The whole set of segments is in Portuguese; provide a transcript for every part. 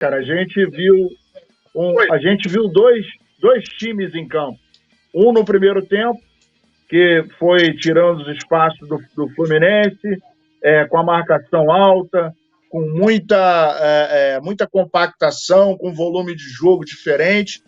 Cara, a gente viu dois times em campo. Um no primeiro tempo, que foi tirando os espaços do Fluminense, com a marcação alta, com muita compactação, com volume de jogo diferente,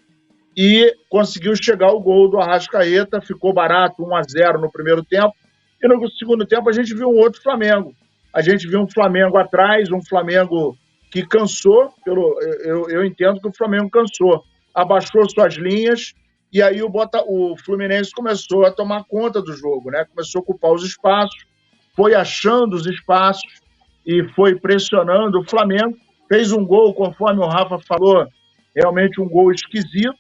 e conseguiu chegar ao gol do Arrascaeta, ficou barato, 1-0 no primeiro tempo, e no segundo tempo a gente viu um outro Flamengo. A gente viu um Flamengo atrás, um Flamengo que cansou, eu entendo que o Flamengo cansou, abaixou suas linhas, e aí o Fluminense começou a tomar conta do jogo, né? Começou a ocupar os espaços, foi achando os espaços e foi pressionando o Flamengo. Fez um gol, conforme o Rafa falou, realmente um gol esquisito,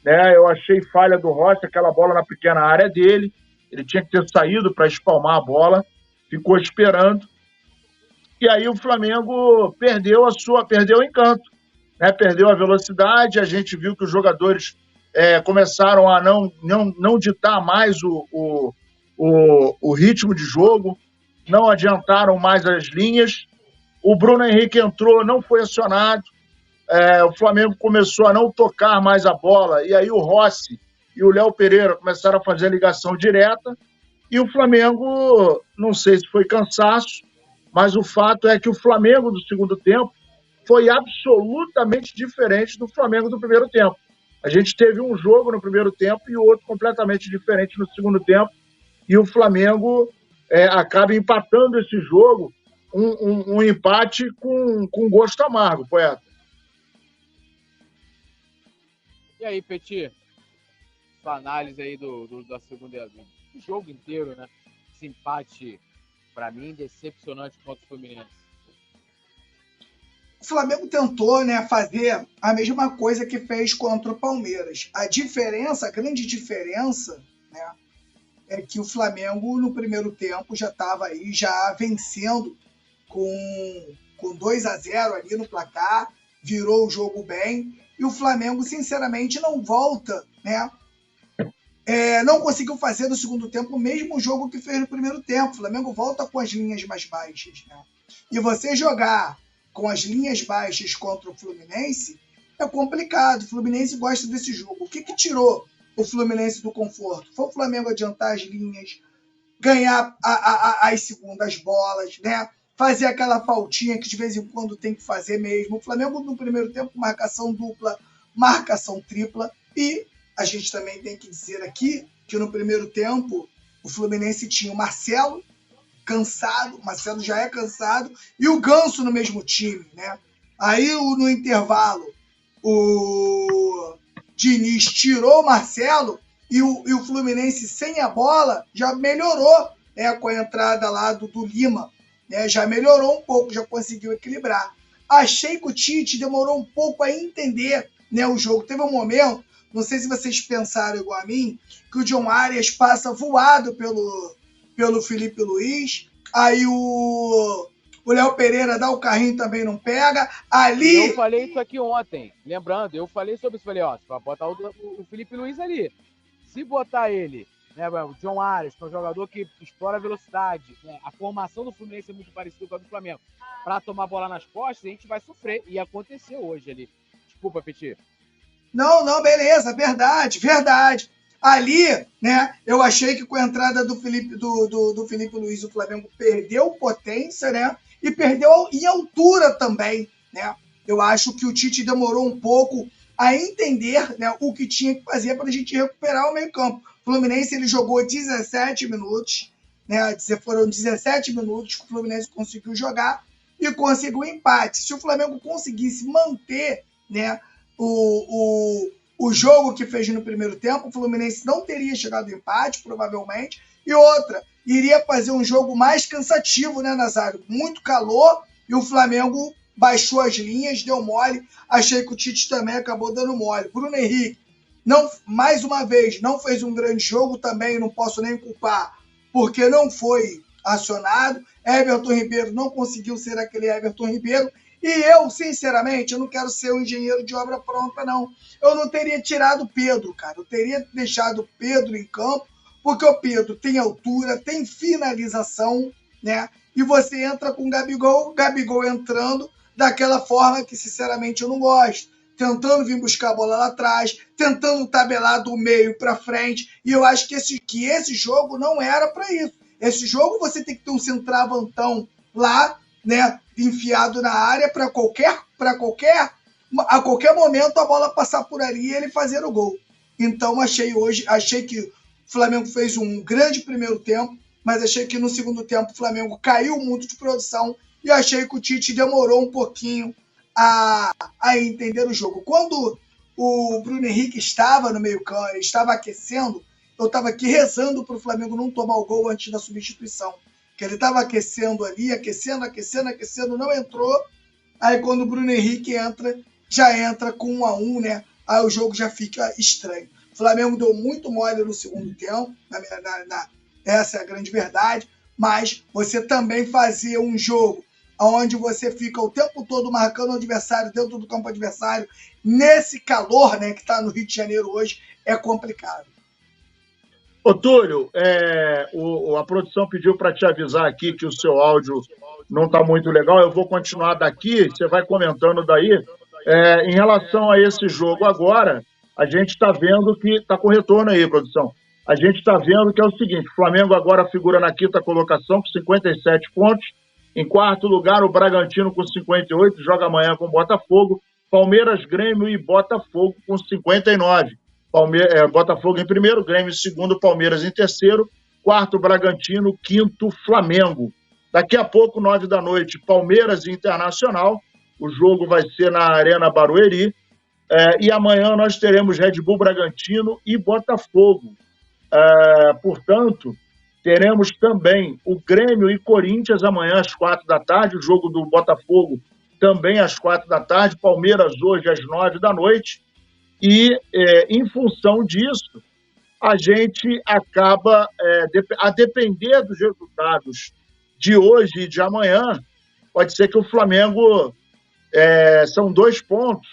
né? Eu achei falha do Rossi, aquela bola na pequena área dele. Ele tinha que ter saído para espalmar a bola, ficou esperando. E aí o Flamengo perdeu o encanto, né? Perdeu a velocidade. A gente viu que os jogadores começaram a não ditar mais o ritmo de jogo, não adiantaram mais as linhas. O Bruno Henrique entrou, não foi acionado. O Flamengo começou a não tocar mais a bola, e aí o Rossi e o Léo Pereira começaram a fazer a ligação direta, e o Flamengo, não sei se foi cansaço, mas o fato é que o Flamengo do segundo tempo foi absolutamente diferente do Flamengo do primeiro tempo. A gente teve um jogo no primeiro tempo e o outro completamente diferente no segundo tempo, e o Flamengo acaba empatando esse jogo, um empate com gosto amargo, poeta. E aí, Petit, sua análise aí da segunda, do jogo inteiro, né? Esse empate, para mim, decepcionante contra o Fluminense. O Flamengo tentou, né, fazer a mesma coisa que fez contra o Palmeiras. A grande diferença, né, é que o Flamengo, no primeiro tempo, já estava aí, já vencendo com 2-0 ali no placar, virou o jogo bem, e o Flamengo, sinceramente, não volta, né? Não conseguiu fazer no segundo tempo o mesmo jogo que fez no primeiro tempo. O Flamengo volta com as linhas mais baixas, né? E você jogar com as linhas baixas contra o Fluminense é complicado. O Fluminense gosta desse jogo. O que tirou o Fluminense do conforto? Foi o Flamengo adiantar as linhas, ganhar as segundas bolas, né? Fazer aquela faltinha que de vez em quando tem que fazer mesmo. O Flamengo no primeiro tempo, marcação dupla, marcação tripla. E a gente também tem que dizer aqui que no primeiro tempo o Fluminense tinha o Marcelo cansado, o Marcelo já é cansado, e o Ganso no mesmo time, né? Aí no intervalo o Diniz tirou o Marcelo e o Fluminense sem a bola já melhorou, né, com a entrada lá do Lima. Né, já melhorou um pouco, já conseguiu equilibrar. Achei que o Tite demorou um pouco a entender, né, o jogo. Teve um momento, não sei se vocês pensaram igual a mim, que o John Arias passa voado pelo Felipe Luiz, aí o Léo Pereira dá o carrinho também, não pega. Ali... Eu falei isso aqui ontem, lembrando, eu falei sobre isso, falei, ó, você vai botar o Felipe Luiz ali. Se botar ele, né, o John Arias, que é um jogador que explora a velocidade, né, a formação do Fluminense é muito parecida com a do Flamengo, para tomar a bola nas costas, a gente vai sofrer, e aconteceu hoje ali. Desculpa, Petit. Não, beleza, verdade. Ali, né, eu achei que com a entrada do Felipe Luiz, o Flamengo perdeu potência, né, e perdeu em altura também, né. Eu acho que o Tite demorou um pouco a entender, né, o que tinha que fazer para a gente recuperar o meio-campo. O Fluminense ele jogou 17 minutos, né, foram 17 minutos que o Fluminense conseguiu jogar e conseguiu um empate. Se o Flamengo conseguisse manter, né, o jogo que fez no primeiro tempo, o Fluminense não teria chegado ao empate, provavelmente, e outra, iria fazer um jogo mais cansativo, né, Nazário? Muito calor, e o Flamengo baixou as linhas, deu mole. Achei que o Tite também acabou dando mole. Bruno Henrique, mais uma vez, não fez um grande jogo também, não posso nem culpar, porque não foi acionado. Everton Ribeiro não conseguiu ser aquele Everton Ribeiro. E eu, sinceramente, eu não quero ser um engenheiro de obra pronta, não. Eu não teria tirado o Pedro, cara. Eu teria deixado o Pedro em campo, porque o Pedro tem altura, tem finalização, né? E você entra com o Gabigol entrando, daquela forma que, sinceramente, eu não gosto. Tentando vir buscar a bola lá atrás, tentando tabelar do meio para frente. E eu acho que esse jogo não era para isso. Esse jogo você tem que ter um centroavantão lá, né, enfiado na área a qualquer momento a bola passar por ali e ele fazer o gol. Então achei que o Flamengo fez um grande primeiro tempo, mas achei que no segundo tempo o Flamengo caiu muito de produção e achei que o Tite demorou um pouquinho a entender o jogo. Quando o Bruno Henrique estava no meio-campo, estava aquecendo, eu estava aqui rezando para o Flamengo não tomar o gol antes da substituição. Que ele estava aquecendo ali, aquecendo, não entrou. Aí quando o Bruno Henrique entra, já entra com 1-1, né? Aí o jogo já fica estranho. O Flamengo deu muito mole no segundo tempo, essa é a grande verdade, mas você também fazia um jogo onde você fica o tempo todo marcando o adversário dentro do campo adversário, nesse calor, né, que está no Rio de Janeiro hoje, é complicado. Ô, Túlio, a produção pediu para te avisar aqui que o seu áudio não está muito legal. Eu vou continuar daqui, você vai comentando daí. Em relação a esse jogo agora, a gente está vendo que... Está com retorno aí, produção. A gente está vendo que é o seguinte, o Flamengo agora figura na quinta colocação com 57 pontos. Em quarto lugar, o Bragantino com 58, joga amanhã com o Botafogo. Palmeiras, Grêmio e Botafogo com 59. Botafogo em primeiro, Grêmio em segundo, Palmeiras em terceiro, quarto Bragantino, quinto Flamengo. Daqui a pouco, 9 da noite, Palmeiras e Internacional. O jogo vai ser na Arena Barueri. E amanhã nós teremos Red Bull Bragantino e Botafogo. Portanto, teremos também o Grêmio e Corinthians amanhã às 4 da tarde, o jogo do Botafogo também às 4 da tarde, Palmeiras hoje às 9 da noite. E, em função disso, a gente acaba, a depender dos resultados de hoje e de amanhã, pode ser que o Flamengo são 2 pontos,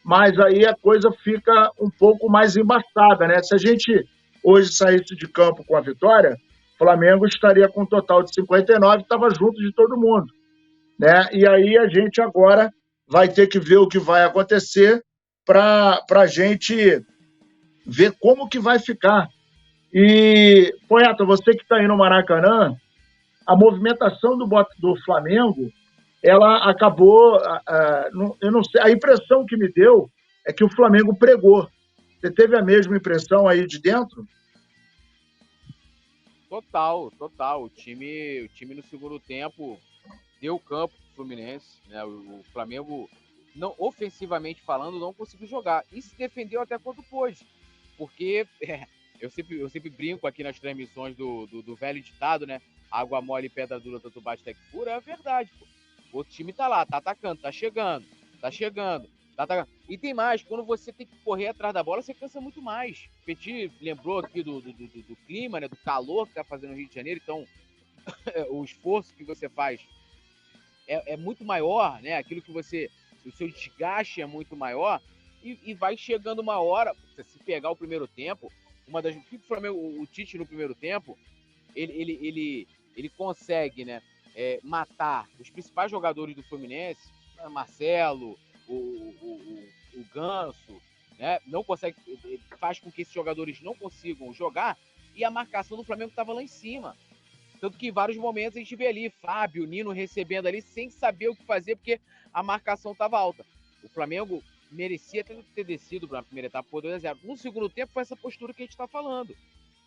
mas aí a coisa fica um pouco mais embaçada, né? Se a gente hoje saísse de campo com a vitória, o Flamengo estaria com um total de 59 e estava junto de todo mundo, né? E aí a gente agora vai ter que ver o que vai acontecer para a gente ver como que vai ficar. E, Poeta, você que está aí no Maracanã, a movimentação do Flamengo, ela acabou, eu não sei, a impressão que me deu é que o Flamengo pregou. Você teve a mesma impressão aí de dentro? Total. O time no segundo tempo deu campo pro Fluminense, né? O Flamengo, não, ofensivamente falando, não conseguiu jogar. E se defendeu até quanto pôde. Porque eu sempre brinco aqui nas transmissões do velho ditado, né? Água mole e pedra dura, tanto bate até que fura. É verdade, pô. O time tá lá, tá atacando, tá chegando. Tá atacando. E tem mais, quando você tem que correr atrás da bola, você cansa muito mais. Petit lembrou aqui do clima, né? Do calor que tá fazendo no Rio de Janeiro. Então, o esforço que você faz é muito maior, né? Aquilo que você... O seu desgaste é muito maior. E vai chegando uma hora, se pegar o primeiro tempo, o Flamengo, o Tite no primeiro tempo, ele consegue, né, matar os principais jogadores do Fluminense, Marcelo, o Ganso, né, não consegue, faz com que esses jogadores não consigam jogar, e a marcação do Flamengo estava lá em cima. Tanto que em vários momentos a gente vê ali Fábio, Nino recebendo ali sem saber o que fazer, porque a marcação estava alta. O Flamengo merecia ter descido na primeira etapa por 2-0. No segundo tempo foi essa postura que a gente está falando.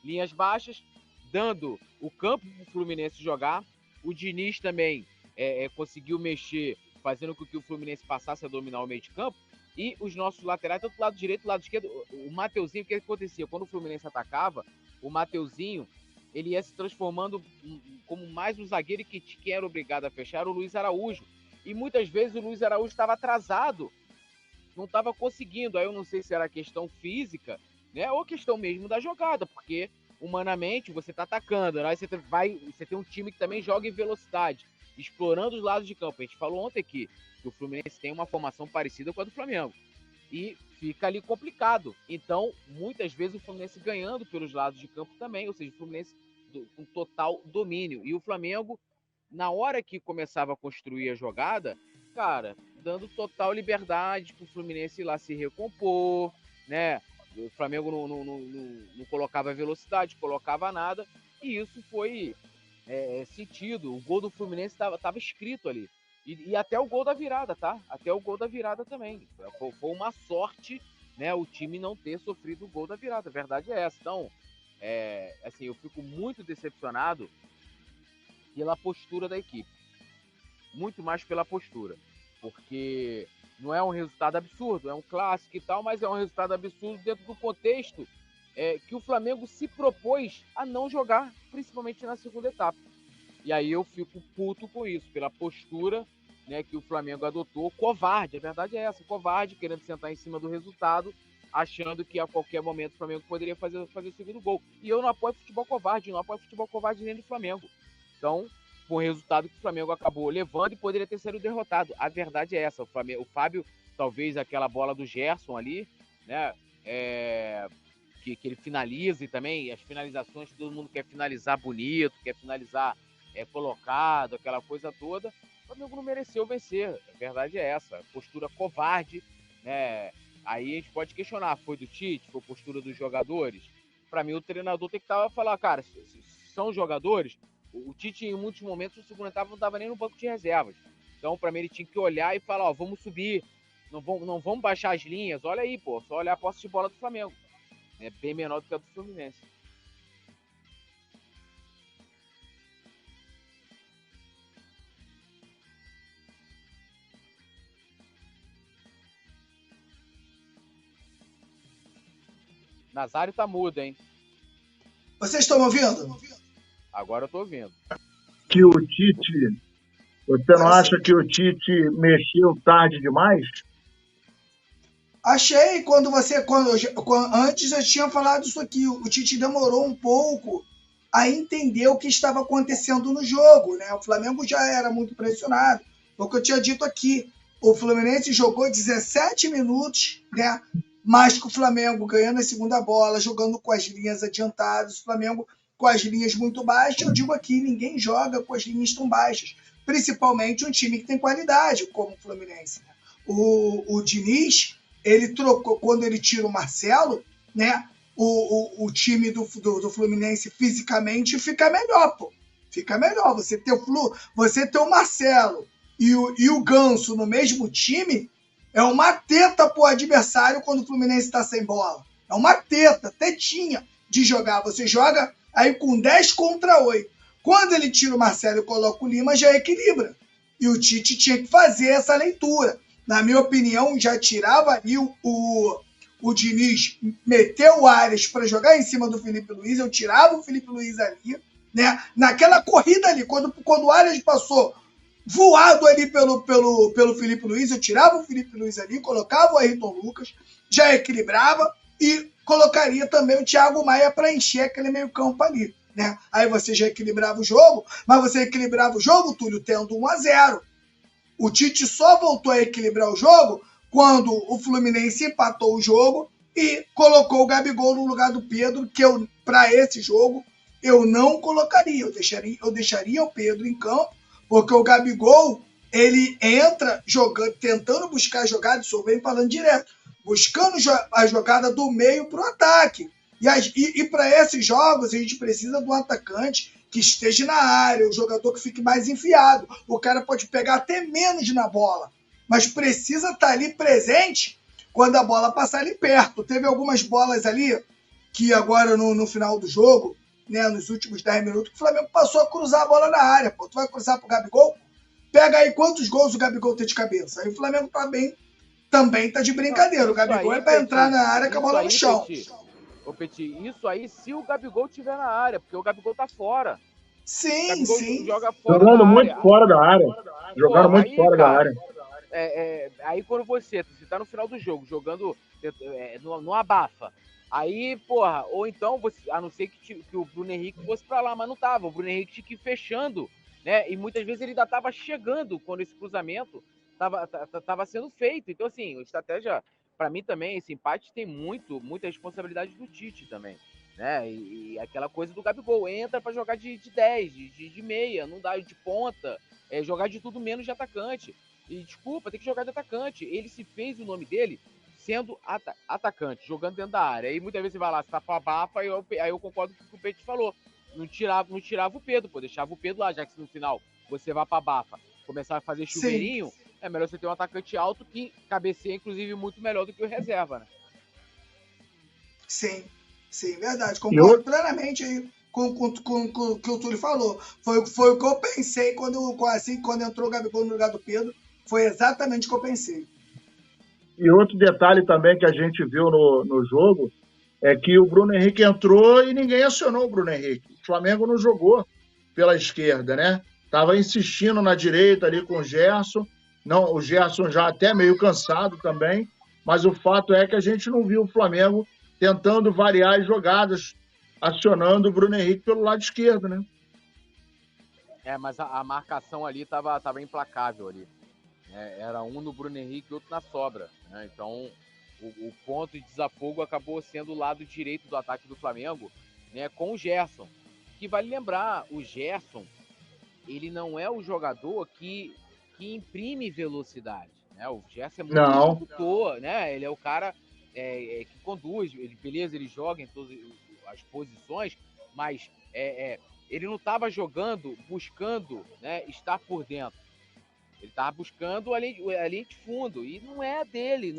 Linhas baixas, dando o campo para o Fluminense jogar. O Diniz também conseguiu mexer, fazendo com que o Fluminense passasse a dominar o meio de campo. E os nossos laterais, tanto do lado direito do lado esquerdo, o Mateuzinho, o que acontecia? Quando o Fluminense atacava, o Mateuzinho, ele ia se transformando como mais um zagueiro que era obrigado a fechar, era o Luiz Araújo. E muitas vezes o Luiz Araújo estava atrasado, não estava conseguindo. Aí eu não sei se era questão física, né, ou questão mesmo da jogada, porque humanamente você está atacando, né? Você tem um time que também joga em velocidade, explorando os lados de campo. A gente falou ontem aqui que o Fluminense tem uma formação parecida com a do Flamengo e fica ali complicado. Então, muitas vezes o Fluminense ganhando pelos lados de campo também, ou seja, o Fluminense com total domínio. E o Flamengo, na hora que começava a construir a jogada, cara, dando total liberdade pro Fluminense ir lá se recompor, né? O Flamengo não colocava velocidade, colocava nada, e isso foi sentido. O gol do Fluminense tava escrito ali. E até o gol da virada, tá? Até o gol da virada também. Foi uma sorte, né, o time não ter sofrido o gol da virada. A verdade é essa. Então, assim, eu fico muito decepcionado pela postura da equipe. Muito mais pela postura. Porque não é um resultado absurdo, é um clássico e tal, mas é um resultado absurdo dentro do contexto que o Flamengo se propôs a não jogar, principalmente na segunda etapa. E aí eu fico puto com isso, pela postura, né, que o Flamengo adotou, covarde, a verdade é essa, covarde, querendo sentar em cima do resultado, achando que a qualquer momento o Flamengo poderia fazer o segundo gol. E eu não apoio futebol covarde, não apoio futebol covarde nem do Flamengo. Então, foi um resultado que o Flamengo acabou levando e poderia ter sido derrotado. A verdade é essa, o Fábio, talvez aquela bola do Gerson ali, né, que ele finaliza, e também as finalizações, todo mundo quer finalizar bonito, quer finalizar colocado, aquela coisa toda. O Flamengo não mereceu vencer, a verdade é essa, postura covarde, né? Aí a gente pode questionar, foi do Tite, foi postura dos jogadores? Para mim o treinador tem que falar, cara, se são jogadores, o Tite em muitos momentos no segundo etapa não estava nem no banco de reservas, então para mim ele tinha que olhar e falar, ó, vamos subir, não vamos baixar as linhas, olha aí, pô, só olhar a posse de bola do Flamengo, é bem menor do que a do Fluminense. Nazário tá mudo, hein? Vocês estão me ouvindo? Agora eu tô ouvindo. Que o Tite... Você não acha que o Tite mexeu tarde demais? Achei, antes eu tinha falado isso aqui, o Tite demorou um pouco a entender o que estava acontecendo no jogo, né? O Flamengo já era muito pressionado, foi o que eu tinha dito aqui. O Fluminense jogou 17 minutos, né? Mais que o Flamengo ganhando a segunda bola, jogando com as linhas adiantadas, o Flamengo com as linhas muito baixas. Eu digo aqui, ninguém joga com as linhas tão baixas, principalmente um time que tem qualidade, como o Fluminense. O Diniz, ele trocou, quando ele tira o Marcelo, né? O time do Fluminense fisicamente fica melhor, pô. Fica melhor. Você ter o Marcelo e o Ganso no mesmo time é uma teta pro adversário quando o Fluminense tá sem bola. É uma tetinha de jogar. Você joga aí com 10 contra 8. Quando ele tira o Marcelo e coloca o Lima, já equilibra. E o Tite tinha que fazer essa leitura. Na minha opinião, já tirava ali o Diniz, meteu o Arias para jogar em cima do Felipe Luiz, eu tirava o Felipe Luiz ali, né? Naquela corrida ali, quando o Arias passou voado ali pelo Felipe Luiz, eu tirava o Felipe Luiz ali, colocava o Ayrton Lucas, já equilibrava e colocaria também o Thiago Maia para encher aquele meio campo ali, né? Aí você já equilibrava o jogo, mas você equilibrava o jogo, Túlio, tendo 1-0. O Tite só voltou a equilibrar o jogo quando o Fluminense empatou o jogo e colocou o Gabigol no lugar do Pedro, que para esse jogo, eu não colocaria. Eu deixaria o Pedro em campo, porque o Gabigol, ele entra jogando, tentando buscar a jogada, isso vem falando direto, buscando a jogada do meio para o ataque. E para esses jogos, a gente precisa de um atacante que esteja na área, o jogador que fique mais enfiado. O cara pode pegar até menos na bola, mas precisa estar ali presente quando a bola passar ali perto. Teve algumas bolas ali que agora no final do jogo, né, nos últimos 10 minutos, o Flamengo passou a cruzar a bola na área. Pô, tu vai cruzar pro Gabigol? Pega aí quantos gols o Gabigol tem de cabeça. Aí o Flamengo também tá de brincadeira. O Gabigol aí, é para entrar na área com a bola no chão. Ô, Petit, isso aí se o Gabigol estiver na área, porque o Gabigol tá fora. Sim, sim. Joga fora jogando muito fora da área. Jogando muito fora da área. Aí quando você tá no final do jogo, jogando no abafa, aí, porra, ou então, a não ser que o Bruno Henrique fosse pra lá, mas não tava. O Bruno Henrique tinha que ir fechando, né? E muitas vezes ele ainda tava chegando quando esse cruzamento tava sendo feito. Então, assim, a estratégia, pra mim também, esse empate tem muita responsabilidade do Tite também, né? E aquela coisa do Gabigol, entra pra jogar de 10, de meia, não dá de ponta, jogar de tudo menos de atacante. E desculpa, tem que jogar de atacante. Ele se fez o nome dele sendo atacante, jogando dentro da área. Aí muitas vezes você vai lá, você tá pra abafa, aí eu concordo com o que o Pedro falou. Não tirava o Pedro, pô, deixava o Pedro lá, já que se no final você vai pra abafa, começar a fazer chuveirinho, sim, é melhor você ter um atacante alto que cabeceia, inclusive, muito melhor do que o reserva, né? Sim, verdade. Concordo plenamente aí com o que o Túlio falou. Foi o que eu pensei quando entrou o Gabigol no lugar do Pedro. Foi exatamente o que eu pensei. E outro detalhe também que a gente viu no jogo é que o Bruno Henrique entrou e ninguém acionou o Bruno Henrique. O Flamengo não jogou pela esquerda, né? Estava insistindo na direita ali com o Gerson. Não, o Gerson já até meio cansado também, mas o fato é que a gente não viu o Flamengo tentando variar as jogadas, acionando o Bruno Henrique pelo lado esquerdo, né? Mas a marcação ali estava implacável ali. Era um no Bruno Henrique e outro na sobra, né? Então o ponto de desafogo acabou sendo o lado direito do ataque do Flamengo, né, com o Gerson. Que vale lembrar, o Gerson, ele não é o jogador que imprime velocidade, né? O Gerson é muito executor, né? Ele é o cara que conduz, beleza, ele joga em todas as posições, mas ele não estava jogando, buscando, né, estar por dentro. Ele estava buscando a linha de fundo, e não é dele,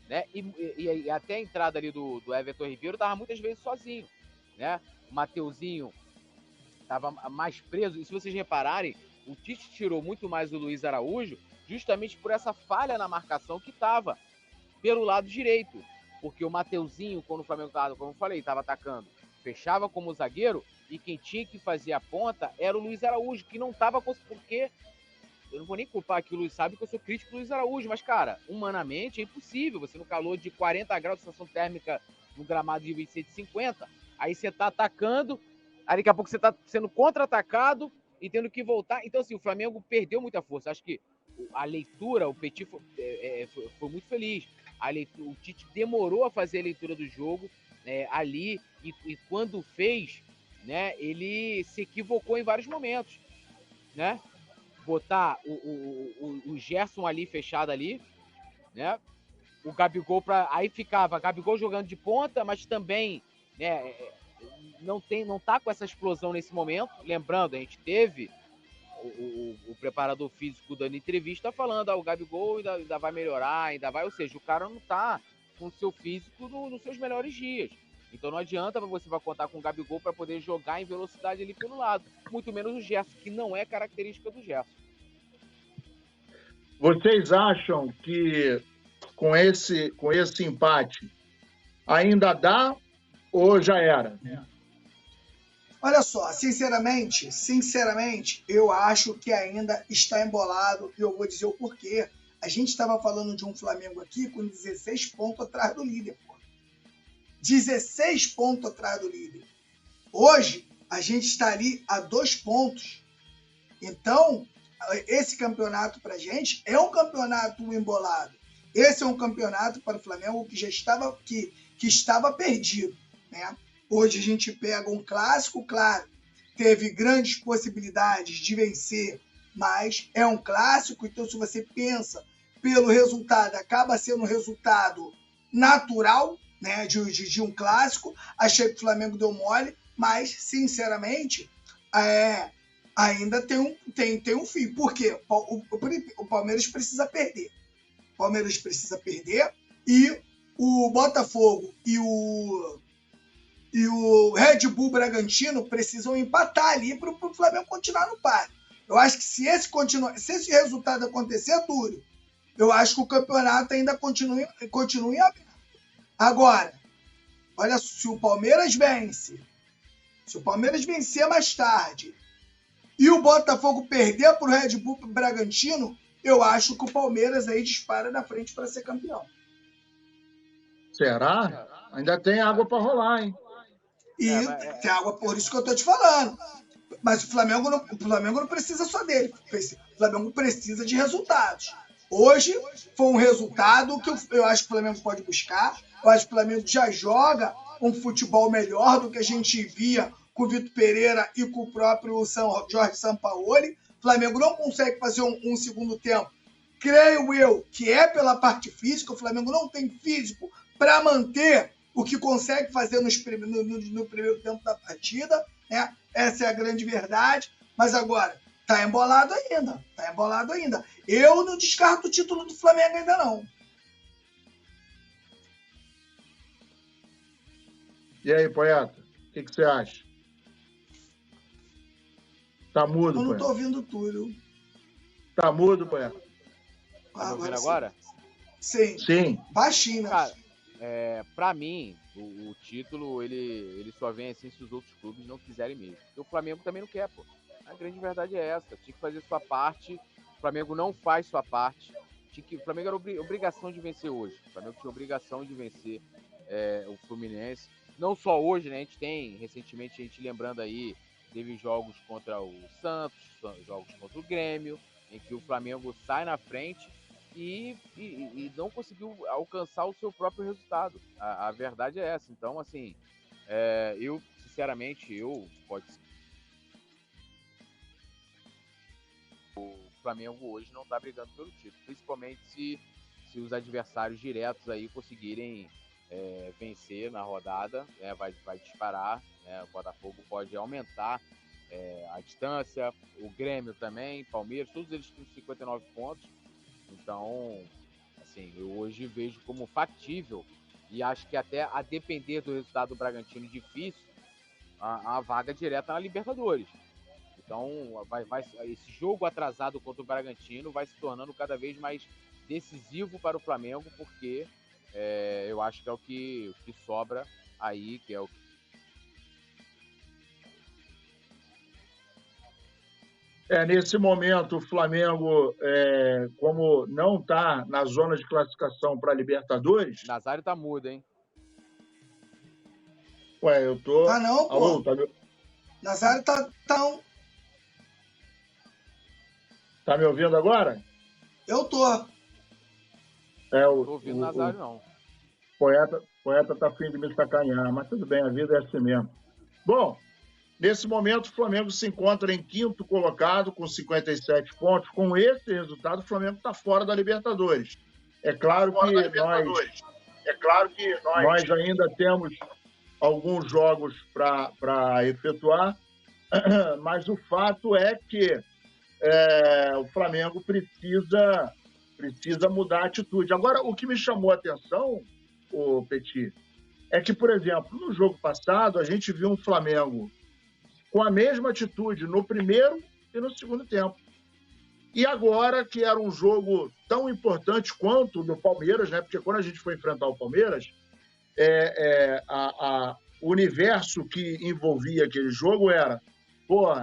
né? E até a entrada ali do Everton Ribeiro estava muitas vezes sozinho, né? O Mateuzinho estava mais preso, e se vocês repararem, o Tite tirou muito mais o Luiz Araújo justamente por essa falha na marcação que estava pelo lado direito, porque o Mateuzinho, quando o Flamengo estava, como eu falei, estava atacando, fechava como zagueiro, e quem tinha que fazer a ponta era o Luiz Araújo, que não estava conseguindo, porque eu não vou nem culpar aqui o Luiz, sabe que eu sou crítico do Luiz Araújo, mas, cara, humanamente é impossível. Você no calor de 40 graus de sensação térmica no gramado de 26, 50, aí você tá atacando, aí daqui a pouco você tá sendo contra-atacado e tendo que voltar. Então, assim, o Flamengo perdeu muita força. Acho que a leitura, o Petit foi muito feliz. O Tite demorou a fazer a leitura do jogo ali, e quando fez, né, ele se equivocou em vários momentos, né? Botar o Gerson ali fechado ali, né? O Gabigol aí ficava Gabigol jogando de ponta, mas também, né, não tá com essa explosão nesse momento. Lembrando, a gente teve o preparador físico dando entrevista falando, o Gabigol ainda vai melhorar, ou seja, o cara não tá com o seu físico nos seus melhores dias. Então não adianta você vai contar com o Gabigol para poder jogar em velocidade ali pelo lado. Muito menos o Gerson, que não é característica do Gerson. Vocês acham que com esse empate ainda dá ou já era? Olha só, sinceramente, eu acho que ainda está embolado, e eu vou dizer o porquê. A gente estava falando de um Flamengo aqui com 16 pontos atrás do líder, pô. 16 pontos atrás do líder. Hoje, a gente está ali a 2 pontos. Então, esse campeonato para a gente é um campeonato embolado. Esse é um campeonato para o Flamengo que já estava, que estava perdido, né? Hoje a gente pega um clássico, claro, teve grandes possibilidades de vencer, mas é um clássico, então se você pensa pelo resultado, acaba sendo um resultado natural, né, de um clássico. Achei que o Flamengo deu mole, mas, sinceramente, ainda tem um fim. Por quê? O Palmeiras precisa perder. O Palmeiras precisa perder e o Botafogo e o Red Bull Bragantino precisam empatar ali para o Flamengo continuar no páreo. Eu acho que se esse resultado acontecer, Túlio, eu acho que o campeonato ainda continua em aberto. Agora, olha, se o Palmeiras vencer mais tarde e o Botafogo perder para o Red Bull Bragantino, eu acho que o Palmeiras aí dispara na frente para ser campeão. Será? Ainda tem água para rolar, hein? E tem água, por isso que eu tô te falando. Mas o Flamengo não precisa só dele. O Flamengo precisa de resultados. Hoje foi um resultado que eu acho que o Flamengo pode buscar. Eu acho que o Flamengo já joga um futebol melhor do que a gente via com o Vitor Pereira e com o próprio Jorge Sampaoli. O Flamengo não consegue fazer um segundo tempo creio eu, que é pela parte física. O Flamengo não tem físico para manter o que consegue fazer no primeiro tempo da partida, né? Essa é a grande verdade. Mas agora, tá embolado ainda. Eu não descarto o título do Flamengo ainda não. E aí, Poeta, o que você acha? Tá mudo, Eu não Poeta. tô ouvindo tudo. Tá mudo, Poeta. Tá me ouvindo agora? Sim. Sim. Baixinho, né? Cara, pra mim, o título, ele só vem assim se os outros clubes não quiserem mesmo. E o Flamengo também não quer, pô. A grande verdade é essa. Tinha que fazer sua parte. O Flamengo não faz sua parte. O Flamengo era obrigação de vencer hoje. O Flamengo tinha obrigação de vencer o Fluminense. Não só hoje, né? A gente tem, recentemente, a gente lembrando aí, teve jogos contra o Santos, jogos contra o Grêmio, em que o Flamengo sai na frente e não conseguiu alcançar o seu próprio resultado. A verdade é essa. Então, assim, eu, sinceramente, pode ser. O Flamengo hoje não está brigando pelo título, principalmente se os adversários diretos aí conseguirem vencer na rodada, né, vai disparar, né, o Botafogo pode aumentar a distância, o Grêmio também, Palmeiras, todos eles têm 59 pontos. Então, assim, eu hoje vejo como factível e acho que até a depender do resultado do Bragantino difícil, a vaga direta na Libertadores. Então, esse jogo atrasado contra o Bragantino vai se tornando cada vez mais decisivo para o Flamengo, porque eu acho que é o que sobra aí, que é o Nesse momento, o Flamengo, como não está na zona de classificação para a Libertadores... Nazário tá mudo, hein? Ué, eu tô... Tá não, pô. Alô, tá... Nazário tá... Tá me ouvindo agora? Eu tô. Não tô ouvindo Nazário, não. Poeta tá afim de me sacanear, mas tudo bem, a vida é assim mesmo. Bom, nesse momento o Flamengo se encontra em quinto colocado com 57 pontos. Com esse resultado, o Flamengo está fora da Libertadores. É claro que nós ainda temos alguns jogos para efetuar, mas o fato é que o Flamengo precisa mudar a atitude. Agora, o que me chamou a atenção, Petit, é que, por exemplo, no jogo passado, a gente viu um Flamengo com a mesma atitude no primeiro e no segundo tempo. E agora, que era um jogo tão importante quanto o do Palmeiras, né? Porque quando a gente foi enfrentar o Palmeiras, o universo que envolvia aquele jogo era: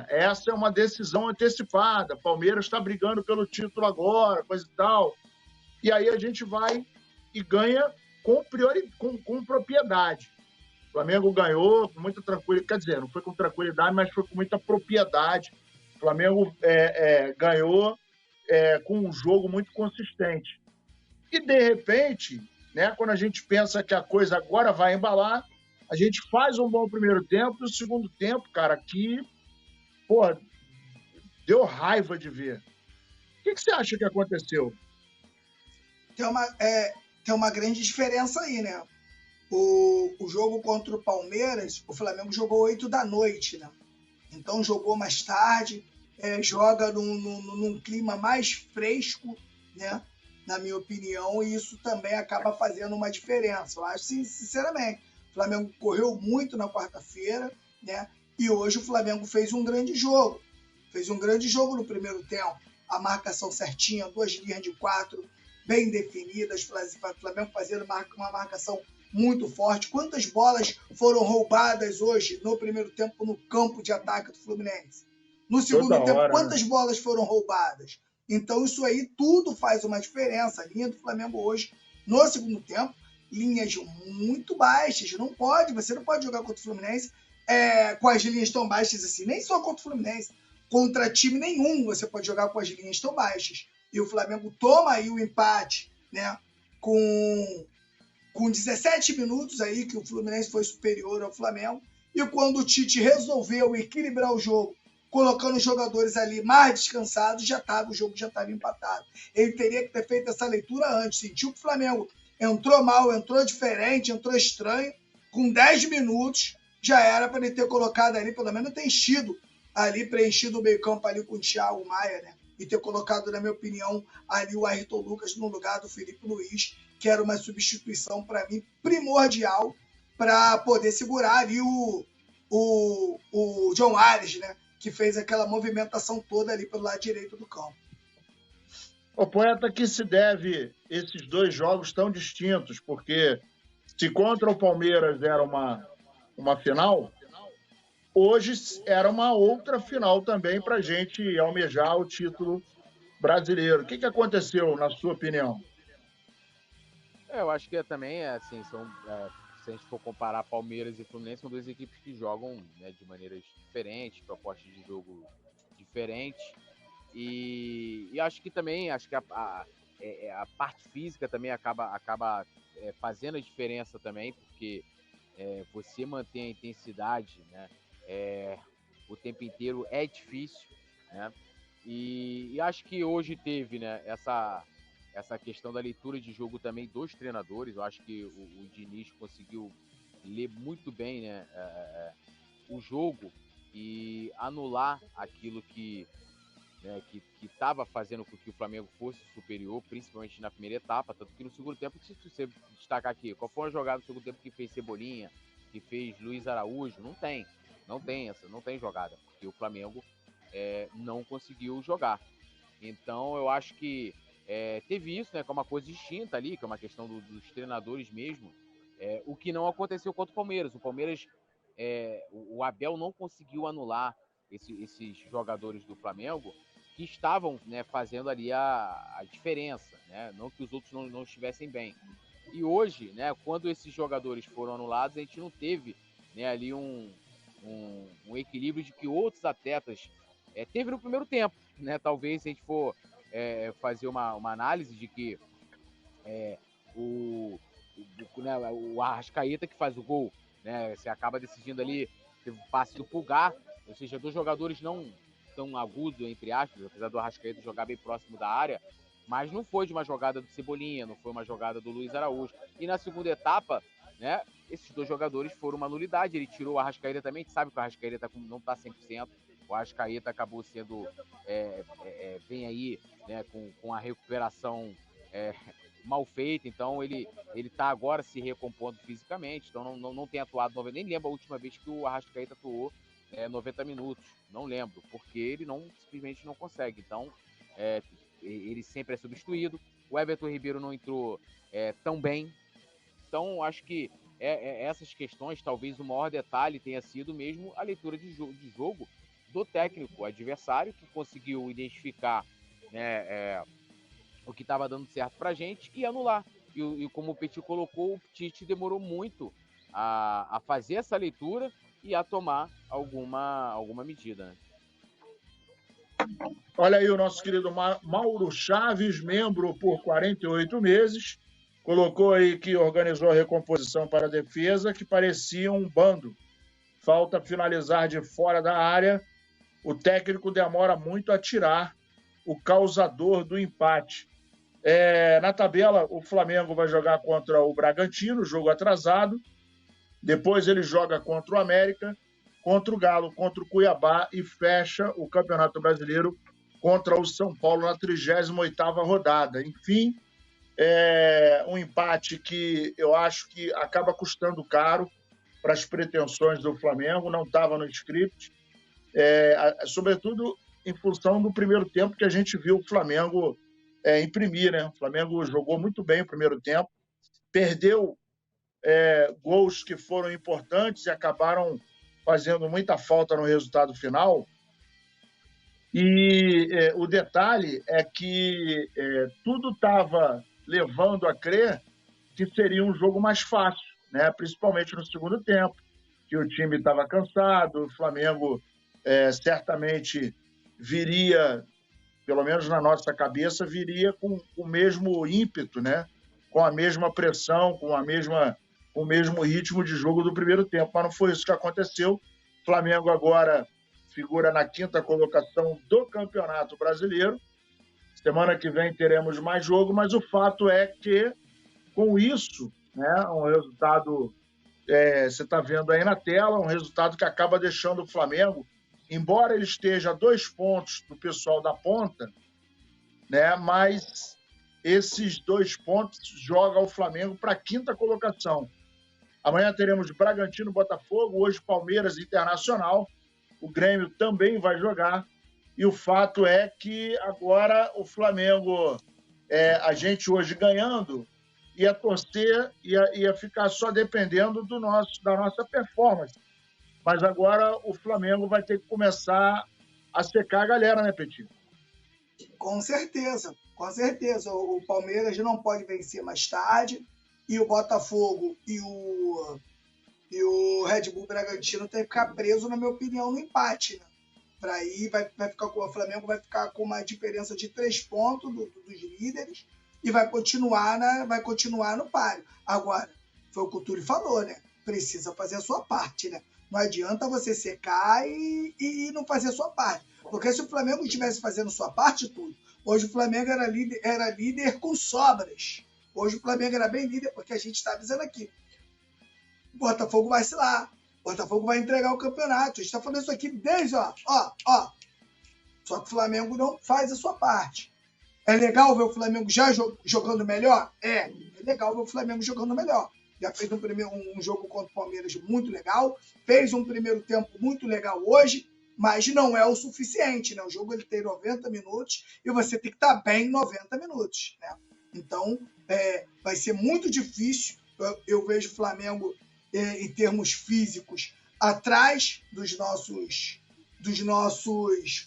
essa é uma decisão antecipada, Palmeiras está brigando pelo título agora, coisa e tal. E aí a gente vai e ganha com propriedade. O Flamengo ganhou com muita tranquilidade, quer dizer, não foi com tranquilidade, mas foi com muita propriedade. O Flamengo ganhou com um jogo muito consistente. E, de repente, né, quando a gente pensa que a coisa agora vai embalar, a gente faz um bom primeiro tempo, e o segundo tempo, cara, que deu raiva de ver. O que você acha que aconteceu? Tem uma grande diferença aí, né? O jogo contra o Palmeiras, o Flamengo jogou 8 da noite, né? Então jogou mais tarde, joga num clima mais fresco, né? Na minha opinião, e isso também acaba fazendo uma diferença. Eu acho, sinceramente, o Flamengo correu muito na quarta-feira, né? E hoje o Flamengo fez um grande jogo. Fez um grande jogo no primeiro tempo. A marcação certinha, 2 linhas de 4 bem definidas, o Flamengo fazendo uma marcação muito forte. Quantas bolas foram roubadas hoje no primeiro tempo no campo de ataque do Fluminense? No segundo tempo, quantas bolas foram roubadas? Então isso aí tudo faz uma diferença. A linha do Flamengo hoje, no segundo tempo, linhas muito baixas. Você não pode jogar contra o Fluminense com as linhas tão baixas assim. Nem só contra o Fluminense. Contra time nenhum você pode jogar com as linhas tão baixas. E o Flamengo toma aí o empate, né? Com 17 minutos aí que o Fluminense foi superior ao Flamengo. E quando o Tite resolveu equilibrar o jogo colocando os jogadores ali mais descansados, o jogo já estava empatado. Ele teria que ter feito essa leitura antes. Sentiu que o Flamengo entrou mal, entrou diferente, entrou estranho. Com 10 minutos, já era para ele ter colocado ali, pelo menos ter preenchido o meio-campo ali com o Thiago Maia, né? E ter colocado, na minha opinião, ali o Ayrton Lucas no lugar do Felipe Luiz, que era uma substituição, para mim, primordial para poder segurar ali o John Ares, né? Que fez aquela movimentação toda ali pelo lado direito do campo. O poeta, que se deve esses dois jogos tão distintos, porque se contra o Palmeiras era uma final, hoje era uma outra final também para a gente almejar o título brasileiro. O que aconteceu, na sua opinião? Eu acho que também, assim, se a gente for comparar Palmeiras e Fluminense, são duas equipes que jogam, né, de maneiras diferentes, propostas de jogo diferentes. E acho que também, a parte física também acaba fazendo a diferença também, porque você manter a intensidade, né, o tempo inteiro é difícil, né? E acho que hoje teve, né, essa questão da leitura de jogo também dos treinadores. Eu acho que o Diniz conseguiu ler muito bem, né, o jogo e anular aquilo que estava fazendo com que o Flamengo fosse superior, principalmente na primeira etapa, tanto que no segundo tempo, se você destacar aqui, qual foi a jogada no segundo tempo que fez Cebolinha, que fez Luiz Araújo? Não tem jogada, porque o Flamengo não conseguiu jogar. Então eu acho que teve isso, né, que é uma coisa distinta ali, que é uma questão dos treinadores mesmo, o que não aconteceu contra o Palmeiras. O Palmeiras, o Abel não conseguiu anular esses jogadores do Flamengo que estavam, né, fazendo ali a diferença, né? Não que os outros não estivessem bem. E hoje, né, quando esses jogadores foram anulados, a gente não teve, né, ali um equilíbrio de que outros atletas teve no primeiro tempo, né? Talvez, se a gente for fazer uma análise de que o Arrascaeta que faz o gol, né, você acaba decidindo ali, teve o passe do Pulgar, ou seja, dois jogadores não tão agudos, entre aspas, apesar do Arrascaeta jogar bem próximo da área, mas não foi de uma jogada do Cebolinha, não foi uma jogada do Luiz Araújo. E na segunda etapa, né, esses dois jogadores foram uma nulidade. Ele tirou o Arrascaeta também, a gente sabe que o Arrascaeta não está 100%, o Arrascaeta acabou sendo, vem aí, né, com a recuperação mal feita, então ele está agora se recompondo fisicamente, então não tem atuado 90, nem lembro a última vez que o Arrascaeta atuou 90 minutos, não lembro, porque ele simplesmente não consegue, então ele sempre é substituído. O Everton Ribeiro não entrou tão bem, então acho que essas questões, talvez o maior detalhe tenha sido mesmo a leitura de jogo do técnico adversário, que conseguiu identificar, né, o que estava dando certo pra gente e anular. E como o Petit colocou, o Tite demorou muito a fazer essa leitura e a tomar alguma medida, né? Olha aí o nosso querido Mauro Chaves, membro por 48 meses, colocou aí que organizou a recomposição para a defesa, que parecia um bando. Falta finalizar de fora da área. O técnico demora muito a tirar o causador do empate. Na tabela, o Flamengo vai jogar contra o Bragantino, jogo atrasado. Depois ele joga contra o América, contra o Galo, contra o Cuiabá e fecha o Campeonato Brasileiro contra o São Paulo na 38ª rodada. Enfim, um empate que eu acho que acaba custando caro para as pretensões do Flamengo, não estava no script, sobretudo em função do primeiro tempo que a gente viu o Flamengo imprimir, né? O Flamengo jogou muito bem o primeiro tempo, perdeu gols que foram importantes e acabaram fazendo muita falta no resultado final. E o detalhe é que tudo estava levando a crer que seria um jogo mais fácil, né? Principalmente no segundo tempo, que o time estava cansado, o Flamengo certamente viria, pelo menos na nossa cabeça, viria com o mesmo ímpeto, né? Com a mesma pressão, com o mesmo ritmo de jogo do primeiro tempo. Mas não foi isso que aconteceu. O Flamengo agora figura na 5ª colocação do Campeonato Brasileiro. Semana que vem teremos mais jogo, mas o fato é que, com isso, né, um resultado, você está vendo aí na tela, um resultado que acaba deixando o Flamengo, embora ele esteja a 2 pontos do pessoal da ponta, né, mas esses 2 pontos jogam o Flamengo para a 5ª colocação. Amanhã teremos Bragantino, Botafogo, hoje Palmeiras, Internacional. O Grêmio também vai jogar. E o fato é que agora o Flamengo, a gente hoje ganhando, ia torcer, ia ficar só dependendo da nossa performance. Mas agora o Flamengo vai ter que começar a secar a galera, né, Petinho? Com certeza, com certeza. O Palmeiras não pode vencer mais tarde, e o Botafogo e o Red Bull Bragantino tem que ficar preso, na minha opinião, no empate, né? Para aí o Flamengo vai ficar com uma diferença de 3 pontos dos líderes e vai continuar no páreo. Agora, foi o que o Túlio falou, né? Precisa fazer a sua parte, né? Não adianta você secar e não fazer a sua parte. Porque se o Flamengo estivesse fazendo sua parte, Túlio, hoje o Flamengo era líder com sobras. Hoje o Flamengo era bem líder, porque a gente está avisando aqui. O Botafogo vai vacilar. O Botafogo vai entregar o campeonato. A gente está falando isso aqui desde, ó. Só que o Flamengo não faz a sua parte. É legal ver o Flamengo já jogando melhor? É legal ver o Flamengo jogando melhor. Já fez um jogo contra o Palmeiras muito legal. Fez um primeiro tempo muito legal hoje, mas não é o suficiente, né? O jogo ele tem 90 minutos e você tem que estar bem em 90 minutos, né? Então, vai ser muito difícil. Eu vejo o Flamengo, em termos físicos, atrás dos nossos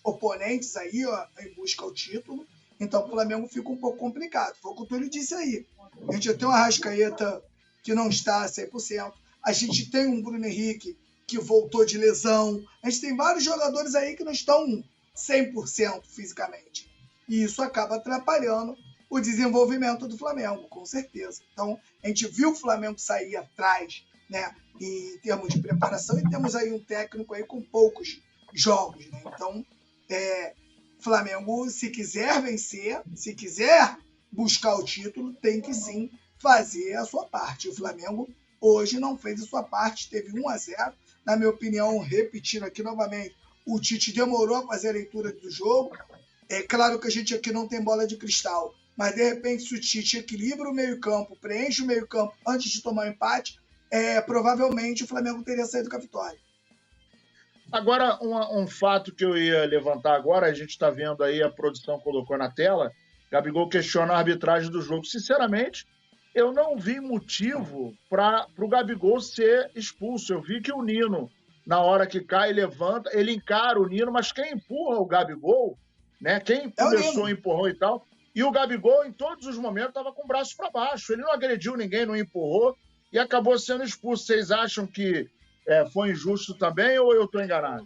oponentes aí, ó, em busca ao título. Então, o Flamengo fica um pouco complicado. Foi o que o Túlio disse aí. A gente já tem uma Arrascaeta que não está a 100%. A gente tem um Bruno Henrique que voltou de lesão. A gente tem vários jogadores aí que não estão 100% fisicamente. E isso acaba atrapalhando o desenvolvimento do Flamengo, com certeza. Então, a gente viu o Flamengo sair atrás, né, em termos de preparação, e temos aí um técnico aí com poucos jogos, né? Então, o Flamengo, se quiser vencer, se quiser buscar o título, tem que sim fazer a sua parte. O Flamengo hoje não fez a sua parte, teve 1-0. Na minha opinião, repetindo aqui novamente, o Tite demorou a fazer a leitura do jogo. É claro que a gente aqui não tem bola de cristal, mas de repente, se o Tite equilibra o meio-campo, preenche o meio-campo antes de tomar o empate, provavelmente o Flamengo teria saído com a vitória. Agora, um fato que eu ia levantar agora, a gente está vendo aí, a produção colocou na tela, Gabigol questiona a arbitragem do jogo. Sinceramente, eu não vi motivo para o Gabigol ser expulso. Eu vi que o Nino, na hora que cai, levanta, ele encara o Nino, mas quem empurra o Gabigol, né? Quem começou, empurrou e tal, e o Gabigol, em todos os momentos, estava com o braço para baixo. Ele não agrediu ninguém, não empurrou, e acabou sendo expulso. Vocês acham que foi injusto também ou eu estou enganado?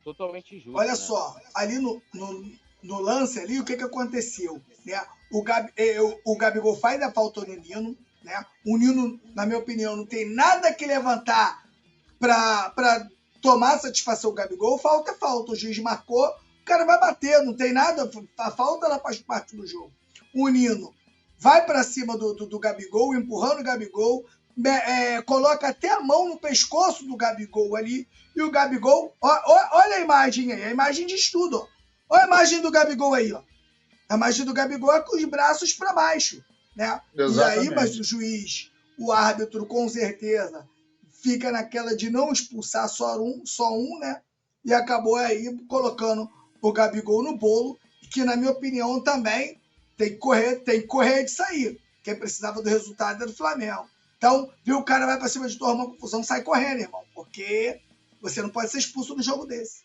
Totalmente injusto. Olha, né? Só, ali no lance ali, o que aconteceu? Né? O Gabigol faz a falta no Nino, né? O Nino, na minha opinião, não tem nada que levantar para tomar satisfação do Gabigol. Falta é falta, o juiz marcou, o cara vai bater, não tem nada, a falta ela faz parte do jogo. O Nino vai para cima do Gabigol, empurrando o Gabigol, coloca até a mão no pescoço do Gabigol ali, e o Gabigol, olha a imagem aí, a imagem de estudo, ó. Olha a imagem do Gabigol aí, ó. A imagem do Gabigol é com os braços para baixo, né? Exatamente. E aí, mas o juiz, o árbitro, com certeza, fica naquela de não expulsar só um, né? E acabou aí colocando o Gabigol no bolo, que na minha opinião também tem que correr de sair. Quem precisava do resultado era do Flamengo. Então, viu, o cara vai para cima de tu, arruma confusão, sai correndo, irmão, porque você não pode ser expulso no jogo desse.